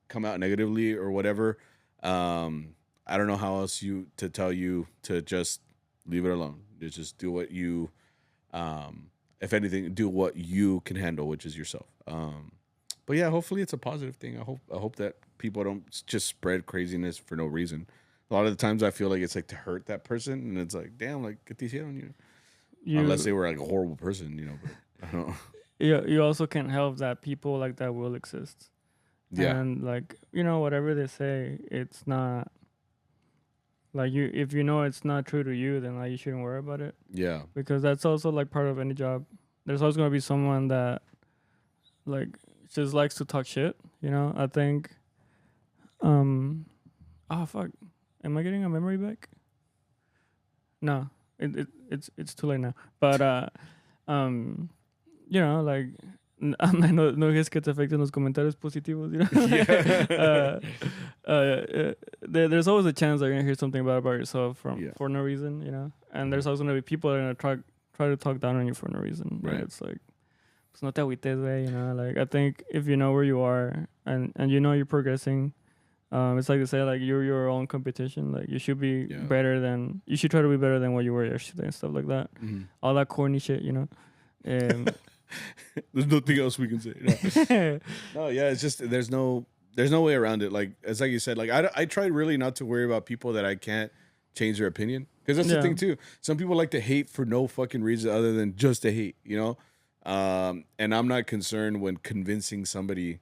come out negatively or whatever, I don't know how else to tell you to just leave it alone. Just do what you, if anything, do what you can handle, which is yourself. But yeah, hopefully it's a positive thing. I hope that people don't just spread craziness for no reason. A lot of the times I feel like it's like to hurt that person, and it's like, damn, like, get these hit on you. Unless they were like a horrible person, you know. But I don't know. You also can't help that people like that will exist. Yeah. And like, you know, whatever they say, it's not like, if you know it's not true to you, then like you shouldn't worry about it. Yeah. Because that's also like part of any job. There's always gonna be someone that like just likes to talk shit, you know? I think oh fuck. Am I getting a memory back? No. It's too late now. But you know, like, no es que te afecten los comentarios positivos, you know? There's always a chance that you're gonna hear something bad about yourself for no reason, you know? And there's always gonna be people that are gonna try to talk down on you for no reason. Right. It's like, it's not that agüites, way, you know? Like, I think if you know where you are and you know you're progressing, it's like they say, like, you're your own competition. Like, you should be better than, you should try to be better than what you were yesterday and stuff like that. Mm-hmm. All that corny shit, you know? There's nothing else we can say. No. No, yeah, it's just there's no way around it. Like, it's like you said, like, I try really not to worry about people that I can't change their opinion, because that's the thing too. Some people like to hate for no fucking reason other than just to hate, you know. And I'm not concerned when convincing somebody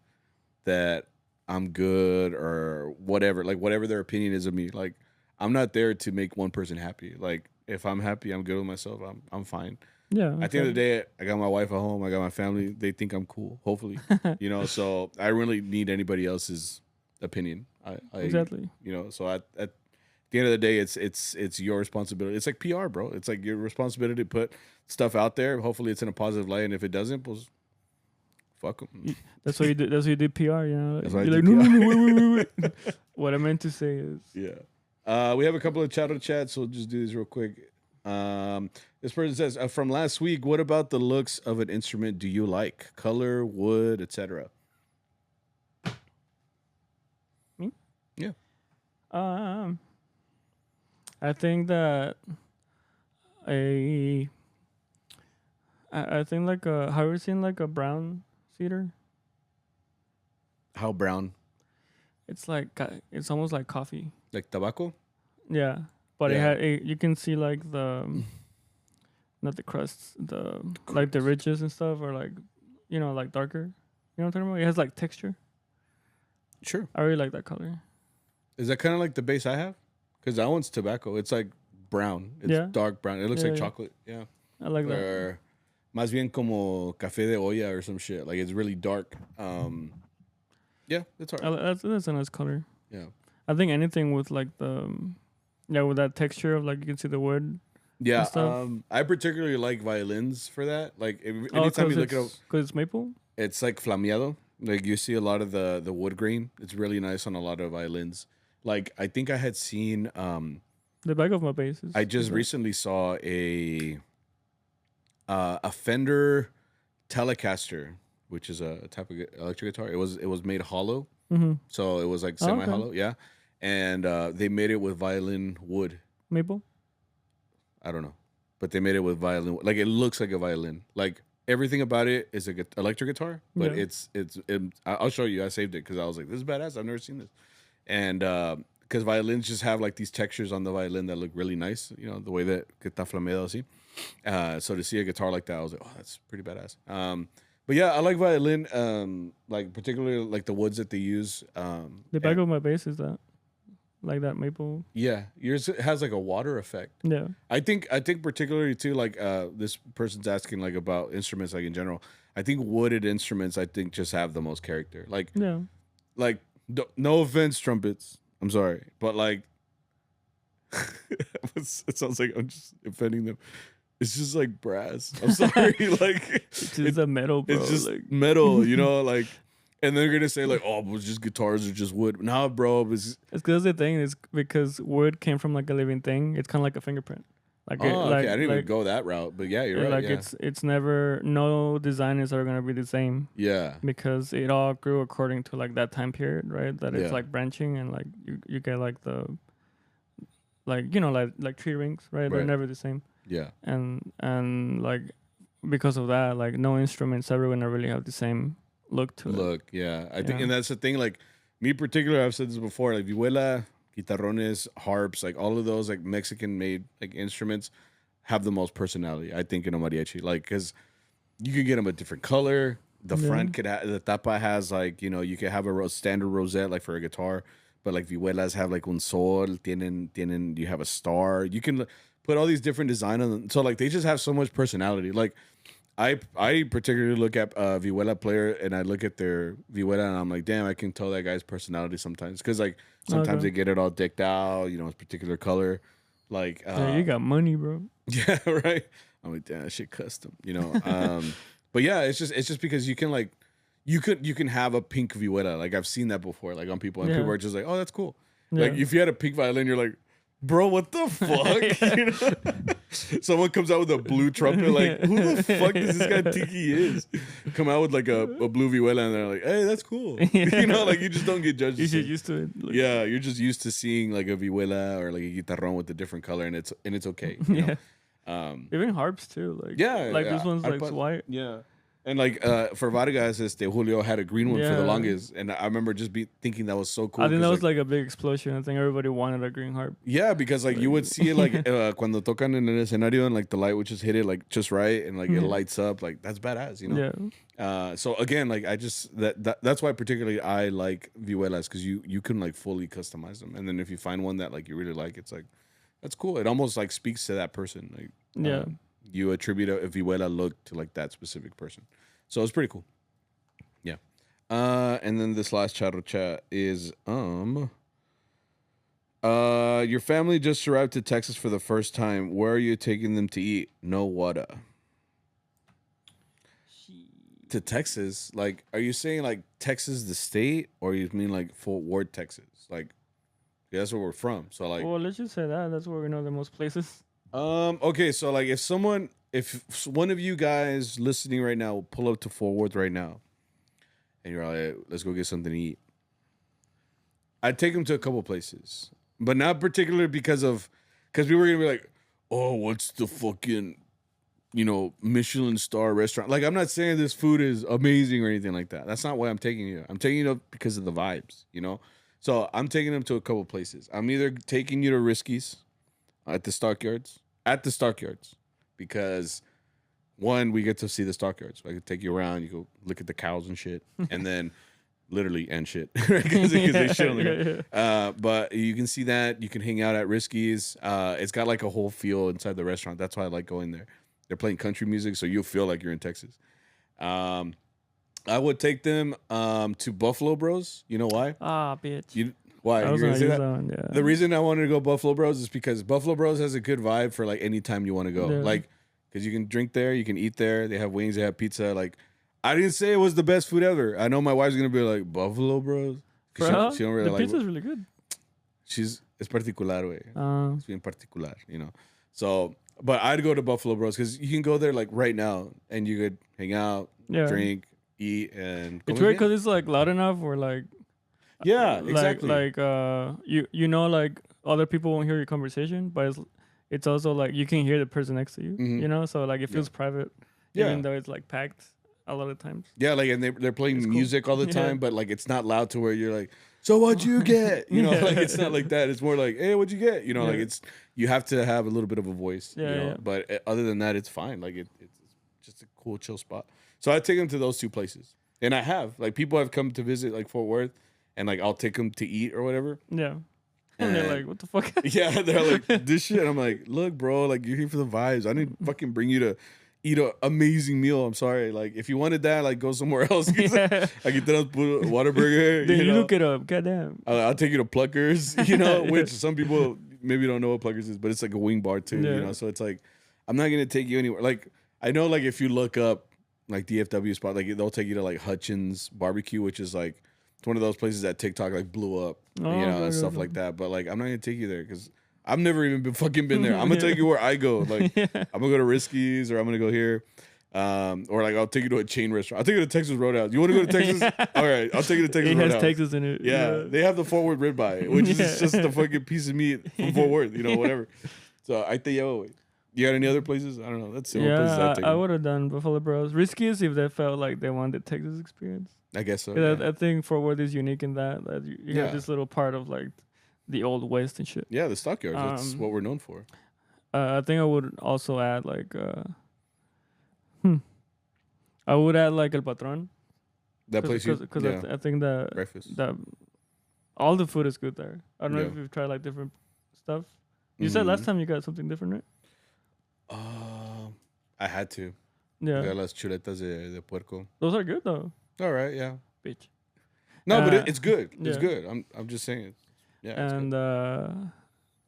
that I'm good or whatever, like whatever their opinion is of me. Like, I'm not there to make one person happy. Like, if I'm happy, I'm good with myself. I'm fine. Yeah. At the end of the day, I got my wife at home. I got my family. They think I'm cool, hopefully. You know, so I really need anybody else's opinion. Exactly. You know, so at the end of the day, it's your responsibility. It's like PR, bro. It's like your responsibility to put stuff out there. Hopefully, it's in a positive light. And if it doesn't, well, fuck them. That's what you do. That's what you do PR. You know, like, you're like, no, wait. What I meant to say is, we have a couple of chats, so we'll just do this real quick. This person says, from last week, what about the looks of an instrument do you like? Color, wood, etc. Me? Yeah. I think that I think like have you ever seen like a brown cedar? How brown? It's like, it's almost like coffee. Like tobacco? Yeah. But you can see like the, not the crusts, like the ridges and stuff are like, you know, like darker. You know what I'm talking about? It has like texture. Sure. I really like that color. Is that kind of like the base I have? because that one's tobacco. It's like brown. It's dark brown. It looks like chocolate. Yeah. I like that. Más bien como café de olla or some shit. Like it's really dark. Yeah, it's alright. That's a nice color. Yeah. I think anything with like with that texture of like you can see the wood. Yeah. I particularly like violins for that. Like anytime you look at because it's maple. It's like flameado. Like you see a lot of the wood grain. It's really nice on a lot of violins. Like I think I had seen the back of my bass. I just recently saw a Fender Telecaster, which is a type of electric guitar. It was made hollow, so it was like semi-hollow, yeah. And they made it with violin wood. Maple? I don't know, but they made it with violin. Like it looks like a violin. Like everything about it is an electric guitar, but I'll show you. I saved it because I was like, this is badass. I've never seen this, and because violins just have like these textures on the violin that look really nice. You know, the way that está flameado así. So to see a guitar like that, I was like, oh, that's pretty badass. But yeah, I like violin, like particularly like the woods that they use. The back of my bass is that, like that maple. Yeah, yours has like a water effect. Yeah, I think particularly too, like this person's asking like about instruments, like in general. I think wooded instruments, I think just have the most character. Like like no offense, trumpets. I'm sorry, but like it sounds like I'm just offending them. It's just like brass. I'm sorry, like it's just a metal, bro. It's just like metal, you know, like, and they're gonna say like, oh, but just guitars are just wood. Nah, bro, it's because the thing is because wood came from like a living thing. It's kind of like a fingerprint. Like okay, I didn't even go that route, but yeah, you're right. Like it's never no designers are gonna be the same. Yeah, because it all grew according to like that time period, right? That it's like branching and like you get like the like you know like tree rings, right? They're never the same. Yeah, and like because of that, like no instruments ever gonna really have the same look to it. Yeah, I think, and that's the thing. Like me, particular, I've said this before. Like vihuela, guitarrones, harps, like all of those like Mexican made like instruments have the most personality. I think in a mariachi, like because you could get them a different color. The front could have the tapa has like you know you could have a standard rosette like for a guitar, but like vihuelas have like un sol, tienen you have a star. You can put all these different design on them. So like they just have so much personality. Like I particularly look at a vihuela player and I look at their vihuela and I'm like, damn, I can tell that guy's personality sometimes. Cause like sometimes they get it all decked out, you know, it's particular color. Like you got money, bro. Yeah, right. I'm like, damn, that shit custom, you know. But yeah, it's just because you can like you can have a pink vihuela. Like I've seen that before, like on people, and people are just like, oh, that's cool. Like if you had a pink violin, you're like, bro, what the fuck? You know? Someone comes out with a blue trumpet, like, who the fuck does this guy think he is? Come out with like a blue vihuela, and they're like, hey, that's cool. You know, like you just don't get judged. You get used to it. Like, yeah, you're just used to seeing like a vihuela or like a guitarrón with a different color, and it's okay. You know? Even harps too. Like this one's like white. Yeah. And like for Vargas, Julio had a green one for the longest, and I remember just thinking that was so cool. I think that was like a big explosion. I think everybody wanted a green harp. Yeah, because like you would see it like cuando tocan en el escenario and like the light would just hit it like just right and like it lights up. Like that's badass, you know. Yeah. So again, like I just that's why particularly I like vihuelas because you can like fully customize them, and then if you find one that like you really like, it's like that's cool. It almost like speaks to that person. Like you attribute a vihuela look to like that specific person. So it's pretty cool. Yeah. And then this last Charro chat is your family just arrived to Texas for the first time. Where are you taking them to eat? No water. To Texas? Like, are you saying like Texas the state, or you mean like Fort Worth, Texas? Like, yeah, that's where we're from. So like, well, let's just say that's where we know the most places. Okay, so like if one of you guys listening right now will pull up to Fort Worth right now and you're like, let's go get something to eat, I'd take them to a couple places, but not particularly because we were gonna be like, oh, what's the fucking, you know, Michelin star restaurant? Like, I'm not saying this food is amazing or anything like that. That's not why I'm taking you. I'm taking you up because of the vibes, you know? So I'm taking them to a couple places. I'm either taking you to Risky's at the stockyards, because one, we get to see the stockyards. So I could take you around, you go look at the cows and shit. And then literally and shit because they shit on the ground. But you can see that you can hang out at Risky's. It's got like a whole feel inside the restaurant. That's why I like going there. They're playing country music, so you'll feel like you're in Texas. I would take them to Buffalo Bros. You know why? Ah, bitch. Why? I was You're gonna say that? on, yeah. The reason I wanted to go Buffalo Bros is because Buffalo Bros has a good vibe for like any time you want to go. Yeah. Like, because you can drink there, you can eat there. They have wings, they have pizza. Like, I didn't say it was the best food ever. I know my wife's gonna be like Buffalo Bros. She don't really the like pizza's really good. It's particular way. It's being particular, you know. So, but I'd go to Buffalo Bros because you can go there like right now and you could hang out, drink, eat, and it's weird because it's like loud enough or like. Yeah, exactly. Like you know, like other people won't hear your conversation, but it's also like you can hear the person next to you. Mm-hmm. You know, so like it feels private, even though it's like packed a lot of times. Yeah, like and they're playing music all the time, but like it's not loud to where you're like, so what'd you get? You know, like it's not like that. It's more like, hey, what'd you get? You know, like it's you have to have a little bit of a voice. Yeah, you know? But other than that, it's fine. Like it's just a cool, chill spot. So I take them to those two places, and I have like people have come to visit like Fort Worth. And like I'll take them to eat or whatever. Yeah. And they're like, what the fuck? Yeah, they're like, this shit. And I'm like, look, bro, like you're here for the vibes. I didn't fucking bring you to eat an amazing meal. I'm sorry. Like if you wanted that, like go somewhere else. Like you put a Whataburger. Then you look it up. Goddamn. I'll take you to Pluckers, you know, which some people maybe don't know what Pluckers is, but it's like a wing bar too, you know. So it's like, I'm not gonna take you anywhere. Like I know like if you look up like DFW spot, like they'll take you to like Hutchins Barbecue, which is like one of those places that TikTok like blew up, you know, and stuff like that. But like, I'm not gonna take you there because I've never even been there. I'm gonna take you where I go. Like, I'm gonna go to Risky's or I'm gonna go here, or like I'll take you to a chain restaurant. I'll take you to Texas Roadhouse. You want to go to Texas? All right, I'll take you to Texas Roadhouse. It has Texas in it. Yeah, they have the Fort Worth ribeye, which is just a fucking piece of meat from Fort Worth, you know, whatever. So I think you got any other places? I don't know. That's the only places I would have done Buffalo Bros. Risky's if they felt like they wanted the Texas experience. I guess so. Yeah. I think Fort Worth is unique in that you have this little part of like the old West and shit. Yeah, the stockyards. That's what we're known for. I think I would also add like I would add like El Patron. That place because I think that breakfast. That all the food is good there. I don't know if you've tried like different stuff. You said last time you got something different, right? I had to. Yeah. I got las chuletas de puerco. Those are good though. All right, yeah. Bitch. No, but it's good. It's good. I'm just saying. Yeah. And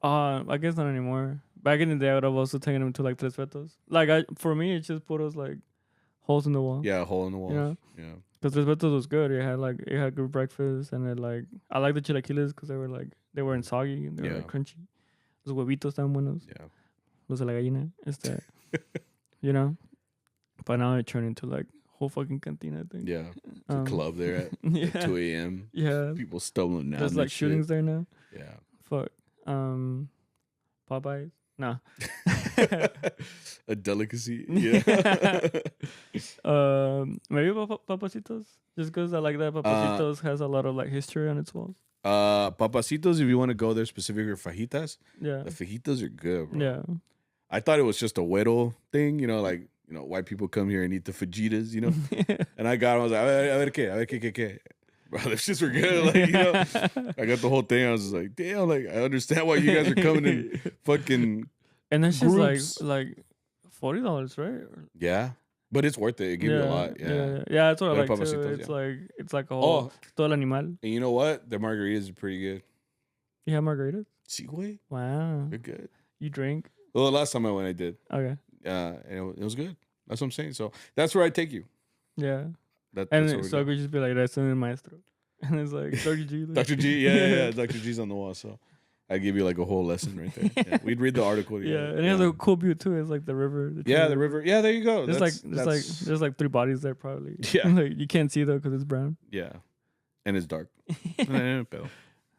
I guess not anymore. Back in the day, I would have also taken them to like Tres Vetos. Like for me, it just put us like holes in the wall. Yeah, a hole in the wall. Yeah. Because Tres Vetos was good. It had good breakfast, and I like the chilaquiles because they weren't soggy and they were like crunchy. Los huevitos tan buenos. Yeah. Los de la gallina. You know. But now it turned into like whole fucking cantina thing. Yeah. It's a club there at like 2 a.m. Yeah. People stumbling down. There's like shootings there now. Yeah. Fuck. Popeyes? Nah. A delicacy. Yeah. Maybe Papacitos. Just because I like that Papacitos has a lot of like history on its walls. Papacitos, if you want to go there specifically for fajitas. Yeah. The fajitas are good, bro. Yeah. I thought it was just a güero thing, you know, like, you know, white people come here and eat the fajitas, you know. And I got them, I was like, a ver qué. Bro, the shits were good. Like, you know, I got the whole thing. I was just like, damn, like, I understand why you guys are coming in fucking and that's groups. Just like $40, right? Yeah. But it's worth it. It gives you a lot. Yeah, that's what I like too. It's like a whole todo el animal. And you know what? The margaritas are pretty good. You have margaritas? Sí, güey. Wow. They're good. You drink? Well, the last time I went, I did. Okay. And it was good. That's what I'm saying. So that's where I take you. Yeah. And so we just be like, that's un maestro. And it's like, Dr. G. Like, Dr. G, yeah. Dr. G's on the wall. So I give you like a whole lesson right there. Yeah. We'd read the article. Yeah. And it has a cool view too. It's like the river. The river. Yeah, there you go. There's like 3 bodies there probably. Yeah. Like, you can't see though because it's brown. Yeah. And it's dark. Yeah,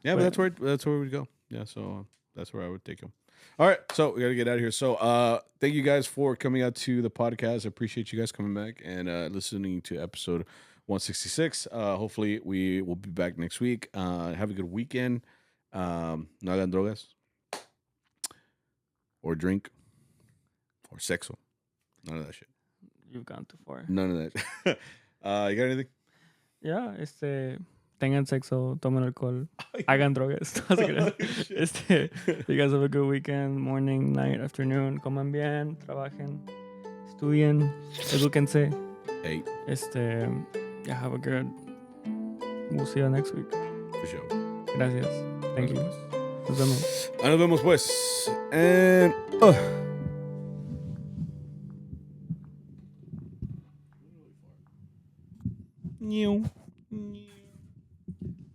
but that's where we go. Yeah, so that's where I would take him. All right, so we got to get out of here. So thank you guys for coming out to the podcast. I appreciate you guys coming back and listening to episode 166. Hopefully we will be back next week. Have a good weekend. No hagan drogas or drink or sexo. None of that shit. You've gone too far. None of that. You got anything? Ya, tengan sexo, tomen alcohol, hagan drogas. No se crean. You guys have a good weekend, morning, night, afternoon. Coman bien, trabajen, estudien, edúquense. Hey, Yeah, have a good. We'll see you next week. for sure. Gracias. Thank you. Nos vemos. Nos vemos pues. And New.